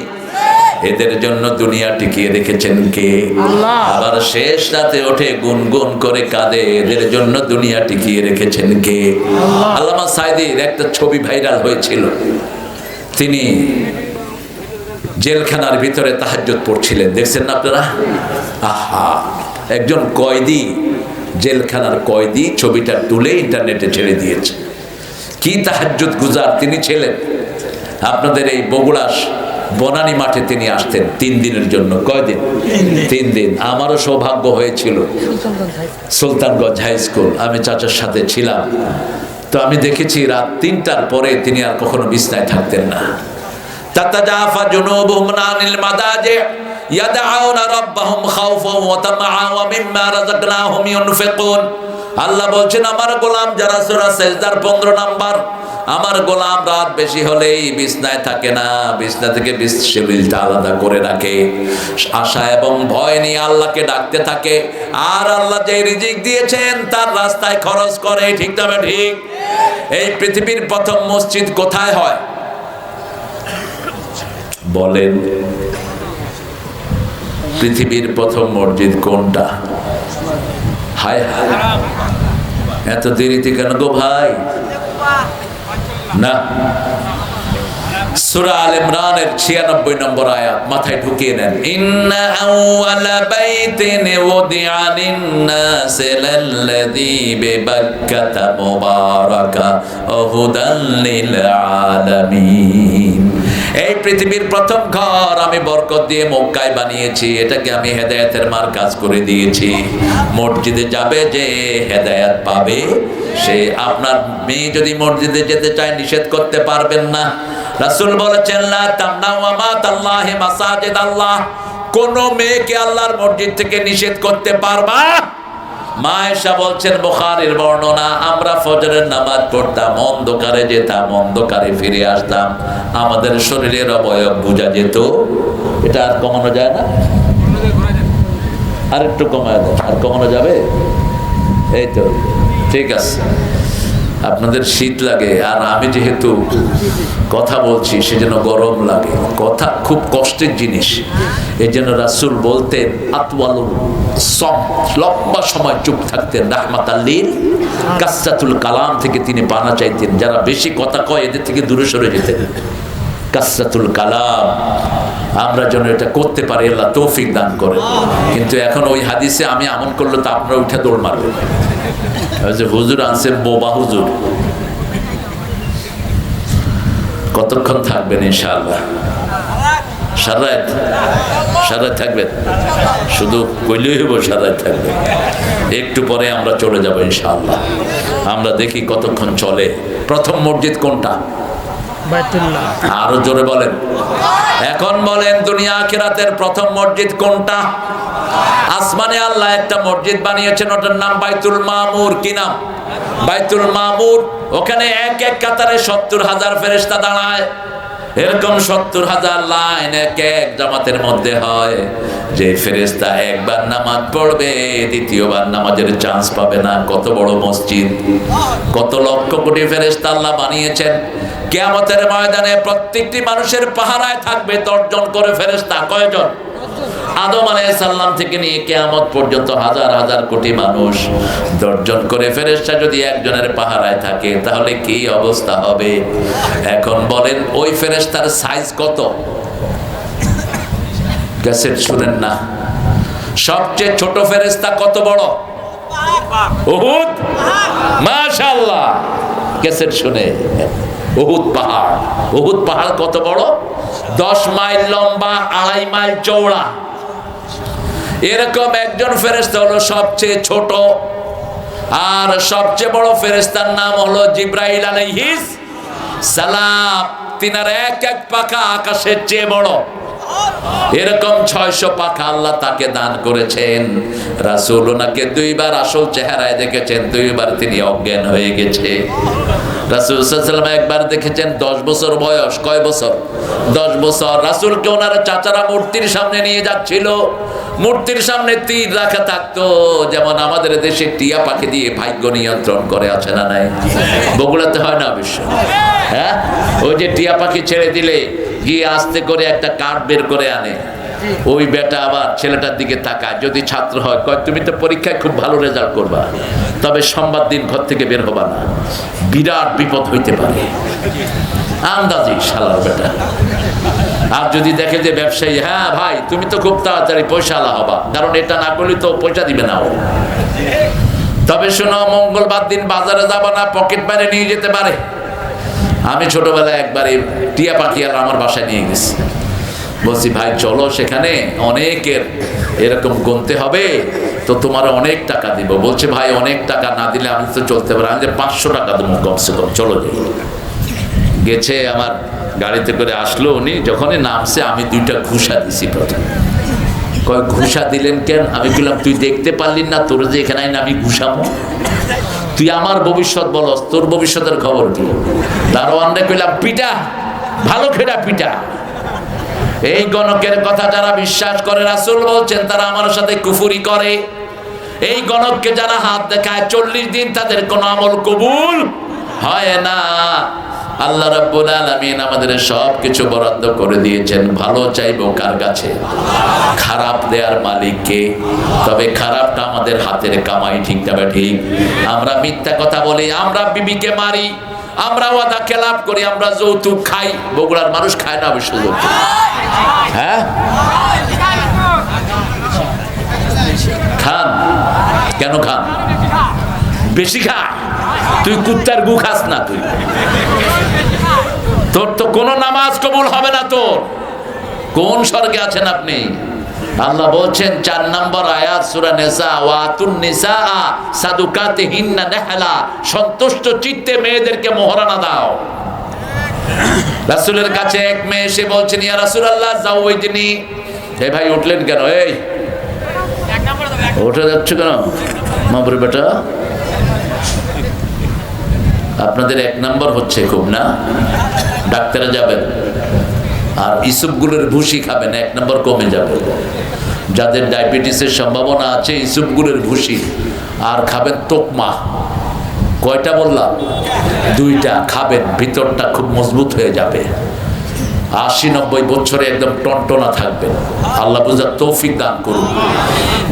এদের জন্য দুনিয়া টিকিয়ে রেখেছেন কে? আল্লাহ। আবার শেষ রাতে ওঠে গুনগুন করে কাঁদে, এদের জন্য দুনিয়া টিকিয়ে রেখেছেন কে? আল্লামা সাইদির একটা ছবি ভাইরাল হয়েছিল। তিনি জেলখানার ভিতরে তাহাজ্জুদ পড়ছিলেন, দেখছেন না আপনারা? আহা, একজন কয়েদি, জেলখানার কয়েদি ছবিটা তুলে ইন্টারনেটে ছেড়ে দিয়েছে। কি তাহাজ্জুদ গুজার তিনি ছিলেন। আপনাদের এই বগুড়া বনানী মাঠে তিনি আসতেন 3 দিনের জন্য। কয়দিন? 3 দিন। আমারও সৌভাগ্য হয়েছিল, সুলতানগঞ্জ হাই স্কুল, আমি চাচার সাথে ছিলাম। তো আমি দেখেছি রাত 3টার পরে তিনি আর কখনো বিছনায় থাকতেন না। তাতাজাফা জুনুবুহুম আনিল মাদাজি ইয়াদউনা রাব্বাহুম খাউফান ওয়া তামাআন ওয়া মিম্মা রাযাকনাহুম ইউনফিকুন। আল্লাহ বলছেন, আমার গোলাম যারা সূরা সিজদার 15 নাম্বার, আমার গোলাম রাত বেশি হলেই বিছনায় থাকে না, বিছনা থেকে শরীরটা আলাদা করে রাখে, আশা এবং ভয় নিয়ে আল্লাহকে ডাকতে থাকে। আর আল্লাহ যে রিজিক দিয়েছেন তার রাস্তায় খরচ করে। ঠিক না? ঠিক। এই পৃথিবীর প্রথম মসজিদ কোথায় হয় বলেন? পৃথিবীর প্রথম মসজিদ কোনটা? হায় হায়, এত দেরিতে কেন গো ভাই? না, সূরা আল ইমরানের 96 নম্বর আয়াত মাথায় ঢুকিয়ে নেন। ইন্না আউওয়ালা বাইতিন উদিআ লিন-নাসি লাল্লাযী বিবাক্কাতা মুবারাকা ওয়া হুদাল লিল আলামিন। এই পৃথিবীর প্রথম ঘর আমি বরকত দিয়ে মক্কায় বানিয়েছি, এটাকে আমি হেদায়েতের মার্কাজ করে দিয়েছি। মসজিদে যাবে যে হেদায়েত পাবে সে। আপনার মেয়ে যদি মসজিদে যেতে চায় নিষেধ করতে পারবেন না। রাসূল বলেছেন, লা তামনাউ আমাতাল্লাহি মাসাজিদ আল্লাহ। কোন মেয়েকে আল্লাহর মসজিদ থেকে নিষেধ করতে পারবা? মা আয়েশা বলছেন, বুখারীর বর্ণনা, আমরা ফজরের নামাজ পড়তাম, অন্ধকারে যেতাম, অন্ধকারে ফিরে আসতাম, আমাদের শরীরের অবয়ব বোঝা যেত। এটা আর কমানো যায় না? আর একটু কমায় দাও। আর কমানো যাবে? এই তো ঠিক আছে। আপনাদের শীত লাগে, আর আমি যেহেতু কথা বলছি সেজন্য গরম লাগে। কথা খুব কষ্টের জিনিস। এই জন্য রাসূল বলতেন আতওয়ালুল সম, লম্বা সময় চুপ থাকতেন। রাহমাতাল লিল কাসরাতুল কালাম থেকে তিনি পানা চাইতেন। যারা বেশি কথা কয় এদের থেকে দূরে সরে যেতেন। কাসরাতুল কালাম, আমরা যেন এটা করতে পারি, আল্লাহ তৌফিক দান করে। কিন্তু এখন ওই হাদিসে আমি আমল করলে তো আপনারা উঠে দৌড় মারবেন, যে হুজুর আনছে বোবা হুজুর। কতক্ষণ থাকবেন ইনশাআল্লাহ? সারাত সারাত থাকবেন? শুধু কইলেই হইব সারাত থাকবেন? একটু পরে আমরা চলে যাব ইনশাআল্লাহ। আমরা দেখি কতক্ষণ চলে। প্রথম মসজিদ কোনটা? বাইতুল্লাহ। আরো জোরে বলেন। এখন বলেন দুনিয়া আখিরাতের প্রথম মসজিদ কোনটা? আসমানে আল্লাহ একটা মসজিদ বানিয়েছেন, ওটার নাম বাইতুল মামুর। কি নাম? বাইতুল মামুর। ওখানে এক এক কাতারে 70,000 ফেরেশতা দাঁড়ায়। এরকম 70,000 লাইন এক এক জামাতের মধ্যে হয়। যে ফেরেশতা একবার নামাজ পড়বে দ্বিতীয়বার নামাজের চান্স পাবে না। কত বড় মসজিদ, কত লক্ষ কোটি ফেরেশতা আল্লাহ বানিয়েছেন। কিয়ামতের ময়দানে প্রত্যেকটি মানুষের পাহারায় থাকবে 10 জন করে ফেরেশতা। কয়জন? আদম আলাইহিস সালাম থেকে নিয়ে কিয়ামত পর্যন্ত হাজার হাজার কোটি মানুষ, 10 জন করে ফেরেশতা যদি একজনের পাহারায় থাকে তাহলে কি অবস্থা হবে? এখন বলেন ওই ফেরেশতার সাইজ কত? ক্যাসেট শুনেন না? সবচেয়ে ছোট ফেরেশতা কত বড়? উহুদ। মাশাআল্লাহ, ক্যাসেট শুনে। উহুদ পাহাড়। উহুদ পাহাড় কত বড়? 10 মাইল লম্বা, 2.5 মাইল চওড়া। এরকম একজন ফেরেশতা হলো সবচেয়ে ছোট। আর সবচেয়ে বড় ফেরেশতার নাম হলো জিবরাইল আলাইহিস সালাম। তিনার এক এক পাখা আকাশের চেয়ে বড়। এরকম 600 পাখা আল্লাহ তাকে দান করেছেন। রাসূল ওনাকে 2 বার আসল চেহারায় দেখেছেন, 2 বার তিনি অজ্ঞান হয়ে গেছে। রাসূল সাল্লাল্লাহু আলাইহি ওয়াসাল্লাম একবার দেখেছেন 10 বছর বয়স। কয় বছর? 10 বছর। রাসূলকে ওনার চাচারা মূর্তির সামনে নিয়ে যাচ্ছিল। মূর্তির সামনে তীর রাখা থাকতো, যেমন আমাদের দেশে টিয়া পাখি দিয়ে ভাগ্য নিয়ন্ত্রণ করে, আছে না নাই? বগুড়াতে হয় না অবশ্য? হ্যাঁ, ওই যে টিয়া পাখি ছেড়ে দিলে গিয়ে আস্তে করে একটা কাঠ বের করে আনে। ওই বেটা আবার ছেলেটার দিকে তাকায়, যদি ছাত্র হয় কয় তুমি তো পরীক্ষায় খুব ভালো রেজাল্ট করবা, তবে সোমবার দিন ঘর থেকে বের হবা না, বিরাট বিপদ হইতে পারে। আন্দাজি শালার বেটা। আর যদি দেখে যে ব্যবসায়ী, হ্যাঁ ভাই তুমি তো খুব তাড়াতাড়ি পয়সাওয়ালা হবা, কারণ এটা না করলে তো পয়সা দিবে না ও। তবে শোনো, মঙ্গলবার দিন বাজারে যাবা না, পকেট মারে নিয়ে যেতে পারে। আমি ছোটবেলায় একবার এই টিয়া পাখি আর আমার বাসায় নিয়ে গেছি। বলছি ভাই চলো, সেখানে অনেকের এরকম গুনতে হবে, তো তোমার অনেক টাকা দিব। বলছে ভাই অনেক টাকা না দিলে আমি তো চলতে পারি। আমি যে 500 টাকা দেবো কমসে কম, চলো যাই। গেছে, আমার গাড়িতে করে আসলো। উনি যখনই নামছে আমি 2টা ঘুষা দিছি প্রথম। কয় ঘুষা দিলেন কেন? আমি বললাম তুই দেখতে পারলি না তোর যে এখানে আমি ঘুষামো? তুই আমার ভবিষ্যৎ বলস, তোর ভবিষ্যতের খবর কি? দারোয়ানরে কইলাম পিটা, ভালো খেটা পিটা। এই গণকের কথা যারা বিশ্বাস করে, রাসূল বলছেন তারা আমার সাথে কুফরি করে। এই গণককে যারা হাত দেখায় 40 দিন তাদের কোনো আমল কবুল হয় না। আল্লাহ রাব্বুল আলামিন আমাদের সব কিছু বরাদ্দ করে দিয়েছেন। ভালো চাইবো কার কাছে? খারাপ দেওয়ার মালিককে। তবে খারাপটা আমাদের হাতের কামাই, ঠিক না ঠিক? আমরা মিথ্যা কথা বলি, আমরা বিবিকে মারি, আমরা ওয়াদা খেলাপ করি, আমরা যৌতুক খাই। বগুড়ার মানুষ খায় না অবশ্য যৌতুক। হ্যাঁ খান। কেন খান? বেশি খায়। তুই কুত্তার গু খাস না, তুই তোর তো কোনো নামাজ কবুল হবে না। তোর কোন স্বর্গে আছেন আপনি? আল্লাহ বলছেন 4 নম্বর আয়াত সূরা নিসা, ওয়াতুন নিসা সাদুকাতিহিন্না নাহলা, সন্তুষ্ট চিত্তে মেয়েদেরকে মোহরানা দাও। রাসূলের কাছে এক মেয়ে এসে বলছেন ইয়া রাসূলুল্লাহ যাওয়াইজনি। এই ভাই উঠলেন কেন? এই উঠে যাচ্ছ কেন মাবুর বেটা? আপনাদের 1 নম্বর হচ্ছে খুব না, ডাক্তারে যাবেন আর ইসুপগুলোর ভুসি খাবেন, 1 নম্বর কমে যাবে। যাদের ডায়াবেটিসের সম্ভাবনা আছে ইসুপগুলোর ভুসি আর খাবেন তোকমা। কয়টা বললাম? 2টা খাবেন, ভিতরটা খুব মজবুত হয়ে যাবে। 80-90 বছরে একদম টনটনা থাকবেন। আল্লাহ বুঝার তৌফিক দান করুন।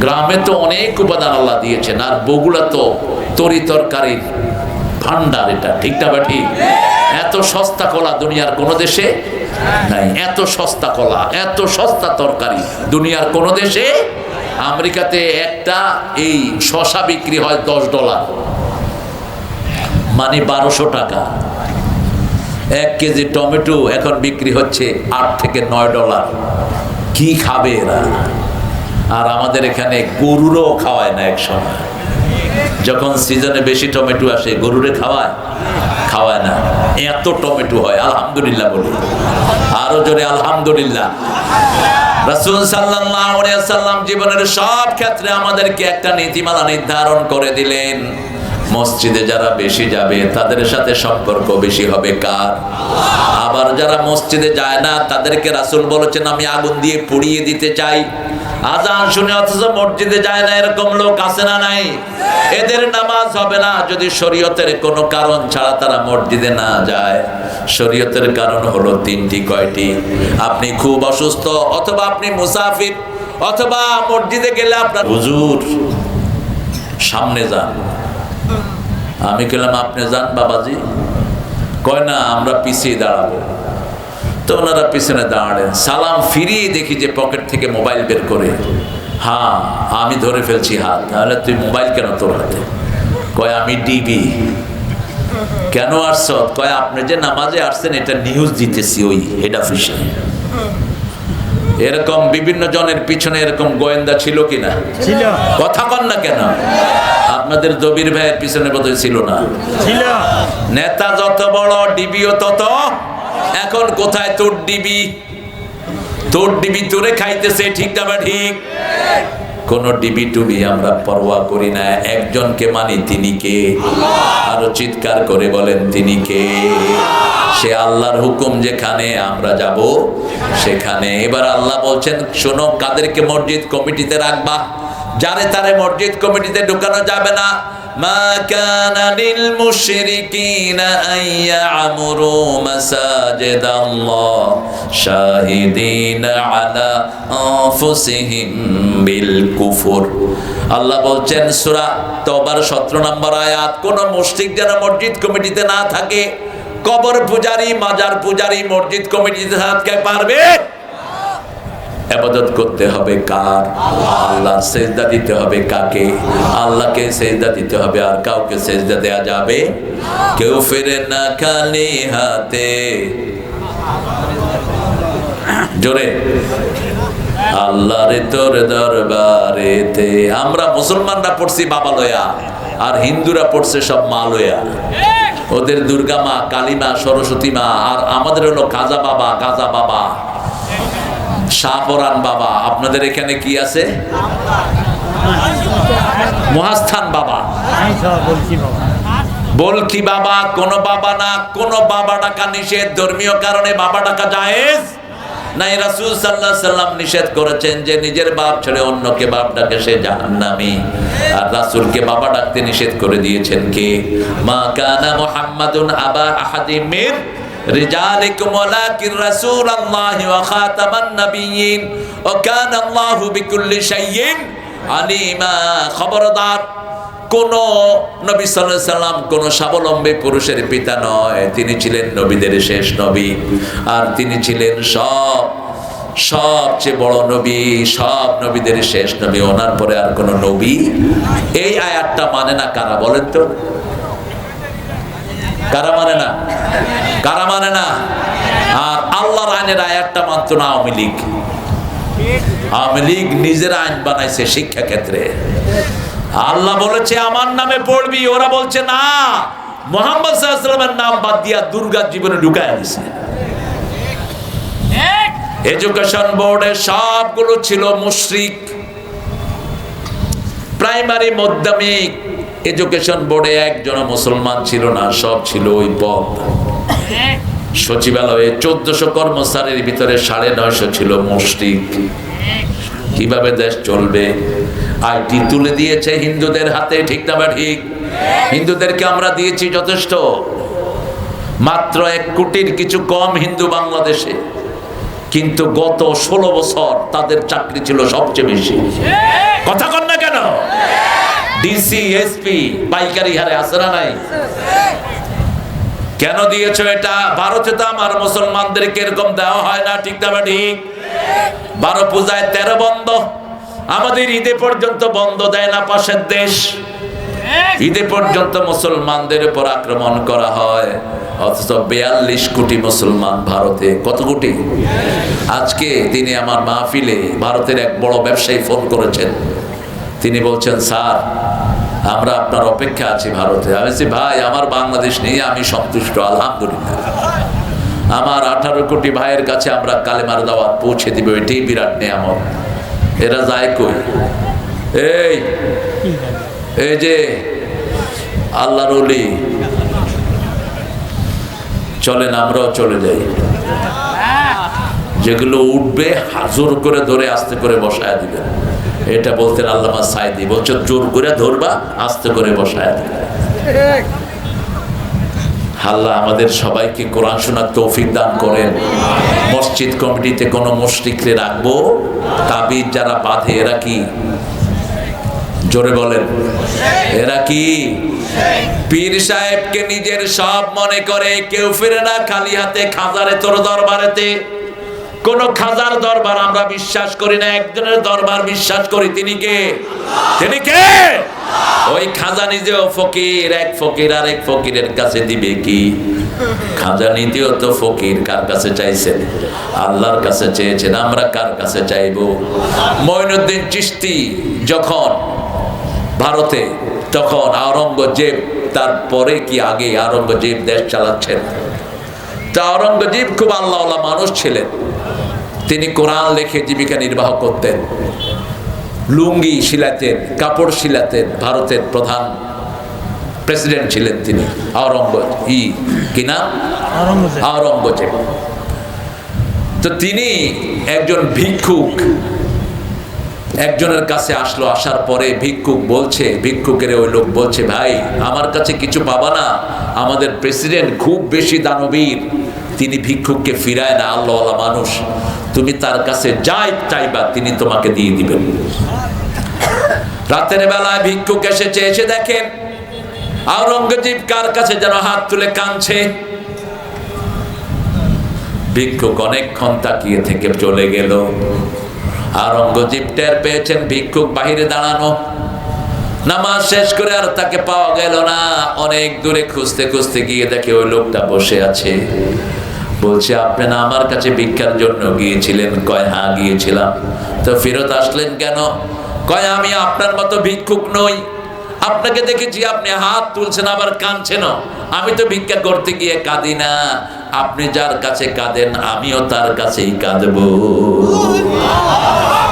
গ্রামে তো অনেক উপাদান আল্লাহ দিয়েছেন, আর বগুড়া তো তরি তরকারির ভান্ডার। এটা ঠিক না বা ঠিক? এত সস্তা কলা দুনিয়ার কোনো দেশে নাই, এত সস্তা কলা, এত সস্তা তরকারি দুনিয়ার কোনো দেশে। আমেরিকাতে একটা এই শসা বিক্রি হয় $10, মানে 1200 টাকা। 1 কেজি টমেটো এখন বিক্রি হচ্ছে $8 থেকে $9। কি খাবে এরা? আর আমাদের এখানে গরুরও খাওয়ায় না একসময়, যখন সিজনে বেশি টমেটো আসে গরুরে খাওয়ায় না। এত টমেটো হয়, আলহামদুলিল্লাহ বলি, আরো জোরে আলহামদুলিল্লাহ। রাসূল সাল্লাল্লাহু আলাইহি ওয়াসাল্লাম জীবনের সব ক্ষেত্রে আমাদেরকে একটা নীতিমালা নির্ধারণ করে দিলেন। মসজিদে যারা বেশি যাবে তাদের সাথে সম্পর্ক বেশি হবে কার? আবার যারা মসজিদে যায় না তাদেরকে রাসূল বলেছেন আমি আগুন দিয়ে পুড়িয়ে দিতে চাই। আজান শুনে অথচ মসজিদে যায় না, এরকম লোক আছে না নাই? এদের নামাজ হবে না যদি শরীয়তের কোনো কারণ ছাড়া তারা মসজিদে না যায়। শরীয়তের কারণ হলো 3টি। কয়টি? আপনি খুব অসুস্থ, অথবা আপনি মুসাফির, অথবা মসজিদে গেলে আপনার হুজুর সামনে যান। আমি বললাম আপনি যান বাবাজি। কয় না আমরা পিছিয়ে দাঁড়াবো। তো ওনারা পিছনে দাঁড়ালেন। সালাম ফিরিয়ে দেখি যে পকেট থেকে মোবাইল বের করে, হ্যাঁ আমি ধরে ফেলছি হাত। তাহলে তুই মোবাইল কেন তোর হাতে? কয় আমি ডিবি। কেন আসছ? কয় আপনি যে নামাজে আসছেন এটা নিউজ দিতেছি ওই হেড অফিসে। এরকম বিভিন্ন জনের পিছনে এরকম গোয়েন্দা ছিল কিনা? ছিল। কথা কন না কেন? আপনাদের জবির ভাইয়ের পিছনে বোধহয় ছিল না? ছিল। নেতা যত বড় ডিবিও তত। এখন কোথায় তোর ডিবি? তোর ডিবি তোরে খাইতেছে, ঠিক না বা ঠিক? কোন ডিবি টুবি আমরা পরোয়া করি না, একজনকে মানি, তিনি কে? আরো চিৎকার করে বলেন তিনি কে? সে আল্লাহর হুকুম যেখানে আমরা যাব সেখানে। এবার আল্লাহ বলছেন শোনো, কাদেরকে মসজিদ কমিটিতে রাখবা? যারে তারে মসজিদ কমিটিতে ঢুকানো যাবে না। মা কানা লিল মুশরিকিনা আন ইয়ামুরু মাসাজিদাল্লাহ শাহিদিনা আলা আনফুসিহিম বিল কুফর। আল্লাহ বলছেন সূরা তওবার 17 নম্বর আয়াত, কোন মুশরিক যেন মসজিদ কমিটিতে না থাকে। কবর পূজারি, মাজার পূজারি মসজিদ কমিটিতে থাকতে পারবে? ইবাদত করতে হবে কার? আল্লাহ। সেজদা দিতে হবে কাকে? আল্লাহকে সেজদা দিতে হবে, আর কাউকে সেজদা দেয়া যাবে? কেউ ফিরে না খালি হাতে। জোরে আল্লাহরে তোর দরবারেতে। আমরা মুসলমানরা পড়ছি বাবা লয়া, আর হিন্দুরা পড়ছে সব মা লয়া। ওদের দুর্গা মা, কালী মা, সরস্বতী মা, আর আমাদের হলো খাজা বাবা, গাজা বাবা, শাহপরান বাবা। আপনাদের এখানে কি আছে? মহাস্থান বাবা, বলকি বাবা। কোন বাবা না, কোন বাবা ডাকা নিষেধ। ধর্মীয় কারণে বাবা ডাকা জায়েজ নাই। রাসূল সাল্লাল্লাহু আলাইহি সাল্লাম নিষেধ করেছেন যে নিজের বাপ ছেড়ে অন্যকে বাপ ডাকে সে জাহান্নামী। আর রাসূলকে বাবা ডাকতে নিষেধ করে দিয়েছেন কে? মা কানা মুহাম্মাদুন আবা আহাদিম মির রিজালিকুম ওয়ালাকিন রাসূলুল্লাহি ওয়া খাতামান নাবিয়্যিন ওয়া কানা আল্লাহু বিকুল্লি শাইইন আলিমা। খবরদার, কোন নবী সাল্লাল্লাহু আলাইহি সাল্লাম কোন স্বাবলম্বী পুরুষের পিতা নয়। তিনি ছিলেন নবীদের শেষ নবী, আর তিনি ছিলেন সবচেয়ে বড় নবী, সব নবীদের শেষ নবী। ওনার পরে আর কোন নবী। এই আয়াতটা মানে না কারা বলেন তো? কারা মানে না? কারা মানে না? আর আল্লাহর আইনের আয়াতটা মানতো না আওয়ামী লীগ। আওয়ামী লীগ নিজের আইন বানাইছে শিক্ষা ক্ষেত্রে। আল্লাহ বলেছে আমার নামে পড়বি, ওরা বলছে না, মুহাম্মদ সাল্লাল্লাহু আলাইহি ওয়াসাল্লামের নাম বাদ দিয়া দুর্গার জীবনে ঢুকায় দিয়েছে। এডুকেশন বোর্ডে সবগুলো ছিল মুশরিক। প্রাইমারি মাধ্যমিক এডুকেশন বোর্ডে একজন মুসলমান ছিল না, সব ছিল ওই পদ। সচিবালয়ে 1400 কর্মচারীর ভিতরে 950 ছিল মুশরিক। কিভাবে দেশ চলবে? আইটি তুলে দিয়েছে হিন্দুদের হাতে, ঠিক না বা ঠিক? হিন্দুদেরকে আমরা দিয়েছি যথেষ্ট, মাত্র 1 কোটির কিছু কম হিন্দু বাংলাদেশে, কিন্তু গত 16 বছর তাদের চাকরি ছিল সবচেয়ে বেশি। কথা কন না কেন? ডিসি এসপি পাইকারি হারে আছে না নাই? কেন দিয়েছো এটা? ভারতে তো আমার মুসলমানদেরকে এরকম দেওয়া হয় না, ঠিক না ঠিক? 12 পূজায় 13 বন্ধ, আমাদের ঈদে পর্যন্ত বন্ধ দেয় না পাশের দেশ। ঈদে পর্যন্ত মুসলমানদের উপর আক্রমণ করা হয়, অথচ 42 কোটি মুসলমান ভারতে। কত কোটি? আজকে তিনি আমার মাহফিলে ভারতের এক বড় ব্যবসায়ী ফোন করেছেন, তিনি বলছেন, স্যার আমরা আপনার অপেক্ষা আছি ভারতে। আমি বলছি, ভাই আমার বাংলাদেশ নিয়ে আমি সন্তুষ্ট, আলহামদুলিল্লাহ। আমার 18 কোটি ভাইয়ের কাছে আমরা কালেমার দাওয়াত পৌঁছে দিব, এটাই বিরাট নিয়ামত। এরা যায় কই? এই যে আল্লাহর ওলি, চলেন আমরাও চলে যাই। যেগুলো উঠবে জোর করে ধরে আস্তে করে বসায় দিবেন, এটা বলতেন আল্লামা সাইদি, বলছেন জোর করে ধরবা আস্তে করে বসায় দিবেন। আল্লাহ আমাদের সবাইকে কোরআন শোনার তৌফিক দান করেন। মসজিদ কমিটিতে কোন মুশরিককে রাখবো? তাবিজ যারা বাঁধে এরা কি? জোরে বলেন, এরা কি? পীর সাহেবকে নিজের সব মনে করে, কেউ ফিরে না খালি হাতে খাজারে তোর দরবারেতে। কোন খাজার দরবার আমরা বিশ্বাস করি না, একজনের দরবার বিশ্বাস করি। তিনি কে? তিনি কে? ওই খাজা নিজেও ফকির, এক ফকির আর এক ফকিরের কাছে দিবে কি? খাজা নিজেও তো ফকির, কার কাছে চাইছেন? আল্লাহর কাছে চেয়েছেন, আমরা কার কাছে চাইবো? মঈনুদ্দিন চিশতি যখন ভারতে, তখন আওরঙ্গজেব, তারপরে কি আগে আওরঙ্গজেব দেশ চালাচ্ছেন। তা আওরঙ্গজেব খুব আল্লাহওয়ালা মানুষ ছিলেন, তিনি কোরআন লিখে জীবিকা নির্বাহ করতেন, লুঙ্গি শিলাতেন, কাপড় শিলাতেন। ভারতের প্রধান প্রেসিডেন্ট ছিলেন তিনি, আওরঙ্গজেব। তো তিনি একজন ভিক্ষুক একজনের কাছে আসলো, আসার পরে ভিক্ষুক বলছে, ভিক্ষুকের ওই লোক বলছে, ভাই আমার কাছে কিছু পাবা না, আমাদের প্রেসিডেন্ট খুব বেশি দানবীর, তিনি ভিক্ষুককে ফিরায় না, আল্লাহওয়ালা মানুষ, তুমি তার কাছে যাই চাইবা তিনি তোমাকে দিয়ে দিবেন। রাতের বেলায় ভিক্ষুক এসেছে, এসে দেখেন আওরঙ্গজেব কার কাছে যেন হাত তুলে কাঁদছে। ভিক্ষুক অনেকক্ষণ তাকিয়ে থেকে চলে গেল। আওরঙ্গজেব টের পেয়েছেন ভিক্ষুক বাহিরে দাঁড়ানো, নামাজ শেষ করে আর তাকে পাওয়া গেল না। অনেক দূরে খুঁজতে খুঁজতে গিয়ে দেখে ওই লোকটা বসে আছে। বলছে, আপনি না আমার কাছে ভিক্ষার জন্য গিয়েছিলেন? কয়, হ্যাঁ গিয়েছিলাম। তো ফেরত আসলেন কেন? কয়, আমি আপনার মতো ভিক্ষুক নই, আপনাকে দেখেছি আপনি হাত তুলছেন আবার কাঁদছেন, আমি তো ভিক্ষা করতে গিয়ে কাঁদি না, আপনি যার কাছে কাঁদেন আমিও তার কাছেই কাঁদবো।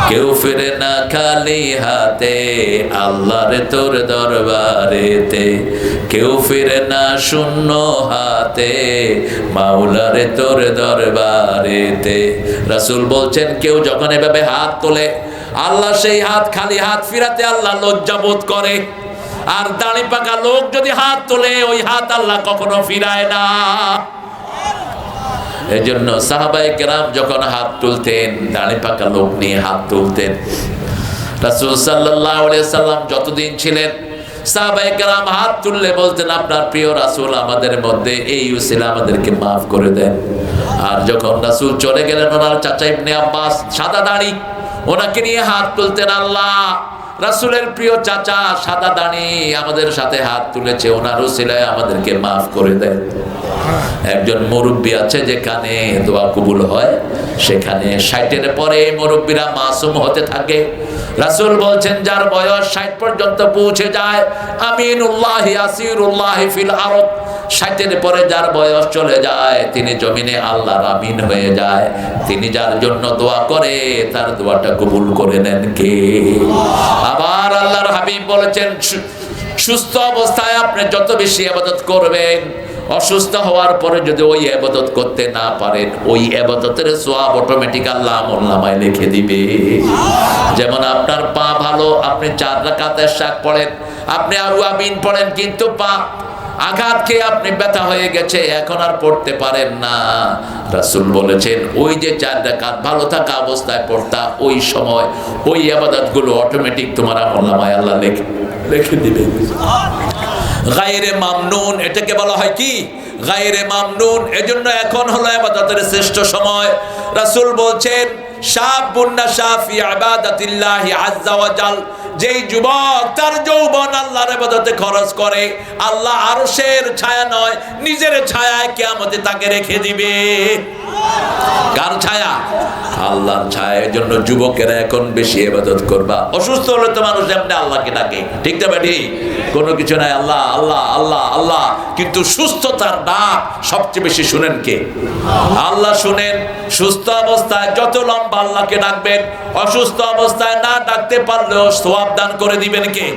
কেউ ফিরে না খালি হাতে আল্লাহরে তোর দরবারেতে, কেউ ফিরে না শূন্য হাতে মাওলারে তোর দরবারেতে। রাসূল বলছেন, কেউ যখন এভাবে হাত তোলে আল্লাহ সেই হাত খালি হাত ফিরাতে আল্লাহ লজ্জা বোধ করে। আর দাড়ি পাকা লোক যদি হাত তোলে ওই হাত আল্লাহ কখনো ফিরায় না। এজন্য সাহাবায়ে কেরাম যখন হাত তুলতেন দাড়ি পাকা লোক নিয়ে হাত তুলতেন। রাসূল সাল্লাল্লাহু আলাইহি সাল্লাম যতদিন ছিলেন সাহাবায়ে কেরাম হাত তুললে বলতেন, আপনার প্রিয় রাসূল আমাদের মধ্যে এই উসিলা আমাদেরকে মাফ করে দেন। আর যখন রাসূল চলে গেলেন ওনার চাচা ইবনে আব্বাস সাদা দাড়ি, ওনাকে নিয়ে হাত তুলতেন, আল্লাহ রাসূলের প্রিয় চাচা সাদা দাড়ি আমাদের সাথে হাত তুলেছে, ওনার উসিলায় আমাদেরকে মাফ করে দেন। একজন মুরব্বী আছে যেখানে দোয়া কবুল হয়, সেখানে 60-এর পরে মুরব্বীরা মাসুম হতে থাকে। রাসূল বলছেন, যার বয়স 60 পর্যন্ত পৌঁছে যায়, আমিনুল্লাহি আসিরুল্লাহি ফিল আরদ, 60-এর পরে যার বয়স চলে যায় তিনি জমিনে আল্লাহর আমিন হয়ে যায়। তিনি যার জন্য দোয়া করে তার দোয়াটা কবুল করে নেন কে? আবার আল্লাহর হাবিব বলেছেন, সুস্থ অবস্থায় আপনি যত বেশি ইবাদত করবেন, অসুস্থ হওয়ার পরে যদি ওই ইবাদত করতে না পারেন ওই ইবাদতের সওয়াব অটোমেটিক আল্লাহ আমলনামায় লিখে দিবে। যেমন আপনার পা ভালো, আপনি 4 রাকাত ইশরাক পড়েন, আপনি আউয়াবিন পড়েন কিন্তু পা আঘাত খেয়ে আপনি ব্যথা হয়ে গেছে, এখন আর পড়তে পারেন না। রাসূল বলেছেন ওই যে 4 রাকাত ভালো থাকা অবস্থায় পড়তা, ওই সময় ওই ইবাদতগুলো অটোমেটিক তোমার আমলনামায় আল্লাহ লিখে দিবে। গায়রে মামনুন, এটাকে বলা হয় কি? গায়রে মামনুন। এজন্য এখন হলো ইবাদতের শ্রেষ্ঠ সময়। রাসূল বলছেন শাবুন নাশা ফি ইবাদাতিল্লাহি আযজা ওয়া জাল, যেই যুবক তার যৌবন আল্লাহর ইবাদতে খরচ করে, আল্লাহ আরশের ছায়া নয় নিজের ছায়ায় কিয়ামতে তাকে রেখে দিবে। কার ছায়া? আল্লাহর ছায়া। এজন্য যুবকেরা এখন বেশি ইবাদত করবা। অসুস্থ হলে তো মানুষ এমনি আল্লাহকে ডাকে, ঠিক না বেটি? কোনো কিছু নাই, আল্লাহ আল্লাহ আল্লাহ আল্লাহ, কিন্তু সুস্থতার ডাক সবচেয়ে বেশি শুনেন কে? আল্লাহ শুনেন। সুস্থ অবস্থায় যত লম্বা আল্লাহকে ডাকবেন, অসুস্থ অবস্থায় না ডাকতে পারলেও সওয়াব দান করে দিবেন কে?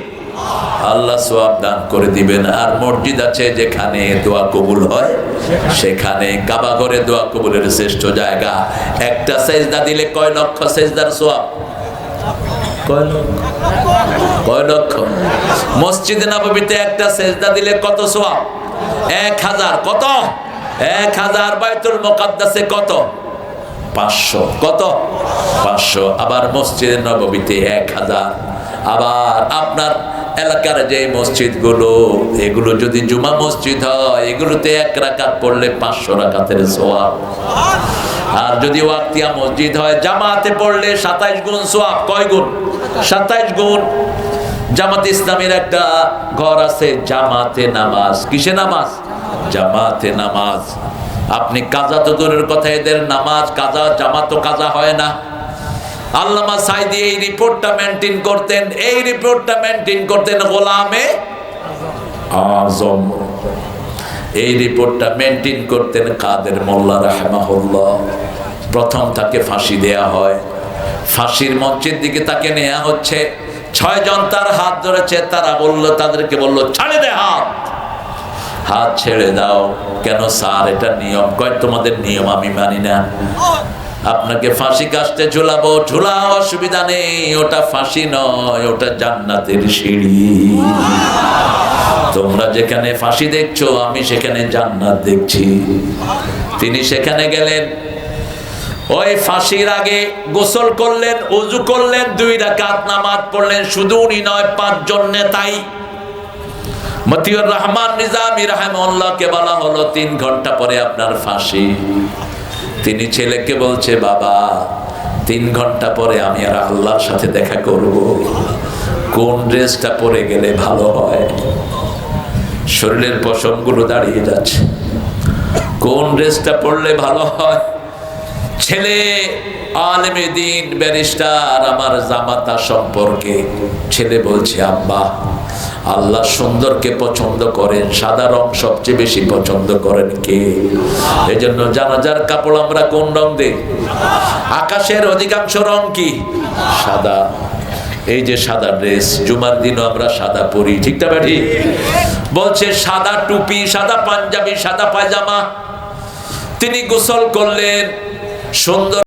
আল্লাহ সওয়াব দান করে দিবেন। আর মসজিদ আছে যেখানে দোয়া কবুল হয়, সেখানে কাবা ঘরে দোয়া কবুলের শ্রেষ্ঠ জায়গা। একটা সেজদা দিলে কয় লক্ষ সেজদার সওয়াব? কয় লক্ষ? মসজিদে নববীতে একটা সেজদা দিলে কত সওয়াব? 1000। কত? 1000। বাইতুল মুকাদ্দাসে কত? 500। কত? 500। আবার মসজিদে নববীতে 1000। আবার আপনার এলাকার যে মসজিদগুলো, এগুলো যদি জুমা মসজিদ হয়, এগুলোতে 1 রাকাত পড়লে 500 রাকাতের সওয়াব। আর যদি ওয়াক্তিয়া মসজিদ হয়, জামাতে পড়লে 27 গুণ সওয়াব। কয় গুণ? 27 গুণ। জামাতে ইসলামের একটা ঘর আছে, জামাতে নামাজ। কিসে নামাজ? জামাতে নামাজ। আপনি কাজা তো দূরের কথা, এদের নামাজ কাজা, জামাতও কাজা হয় না। আল্লামা সাইদি এই রিপোর্টটা মেনটেন করতেন, এই রিপোর্টটা মেনটেন করতেন গোলামে আজম। এই রিপোর্টটা মেনটেন করতেন কাদের মোল্লা রাহমাহুল্লাহ। প্রথম তাকে ফাঁসি দেয়া হয়, ফাঁসির মঞ্চের দিকে তাকে নেওয়া হচ্ছে। 6 জন তার হাত ধরেছে, তারা বলল, তাদেরকে বলল ছাড়ে দে হাত, হাত ছেড়ে দাও। কেন স্যার? এটা নিয়ম। কয় তোমাদের নিয়ম আমি মানি না, আপনাকে ফাঁসি কাস্টে ঝুলাবো। ঝুলাও, অসুবিধা নেই, ওটা ফাঁসি নয়, ওটা জান্নাতের সিঁড়ি। তোমরা যেখানে ফাঁসি দেখছো, আমি সেখানে জান্নাত দেখছি। তিনি সেখানে গেলেন। ওই ফাঁসির আগে গোসল করলেন, ওযু করলেন, 2 রাকাত নামাজ পড়লেন। শুধু উনি নয়, 5 জন নেতাই। মতিউর রহমান নিজামী রাহিমাহুল্লাহকে বলা হলো 3 ঘন্টা পরে আপনার ফাঁসি। তিনি ছেলেকে বলছে, বাবা 3 ঘন্টা পরে আমি আর আল্লাহর সাথে দেখা করব, কোন ড্রেসটা পরে গেলে ভালো হয়? শরীরের পশমগুলো দাঁড়িয়ে যাচ্ছে, কোন ড্রেসটা পরলে ভালো হয়? ছেলে আলেমে দ্বীন, ব্যারিস্টার, আমার জামাতা সম্পর্কে ছেলে বলছে, আব্বা আল্লাহ সুন্দরকে পছন্দ করেন, সাদা রং সবচেয়ে বেশি পছন্দ করেন কে? এজন্য জানাজার কাপড় আমরা কোন রং দেই? আকাশের অধিকাংশ রং কি? সাদা। এই যে সাদা ড্রেস, জুমার দিনও আমরা সাদা পরি, ঠিক না বেঠি? বলছে সাদা টুপি, সাদা পাঞ্জাবি, সাদা পায়জামা। তিনি গোসল করলেন, সুন্দর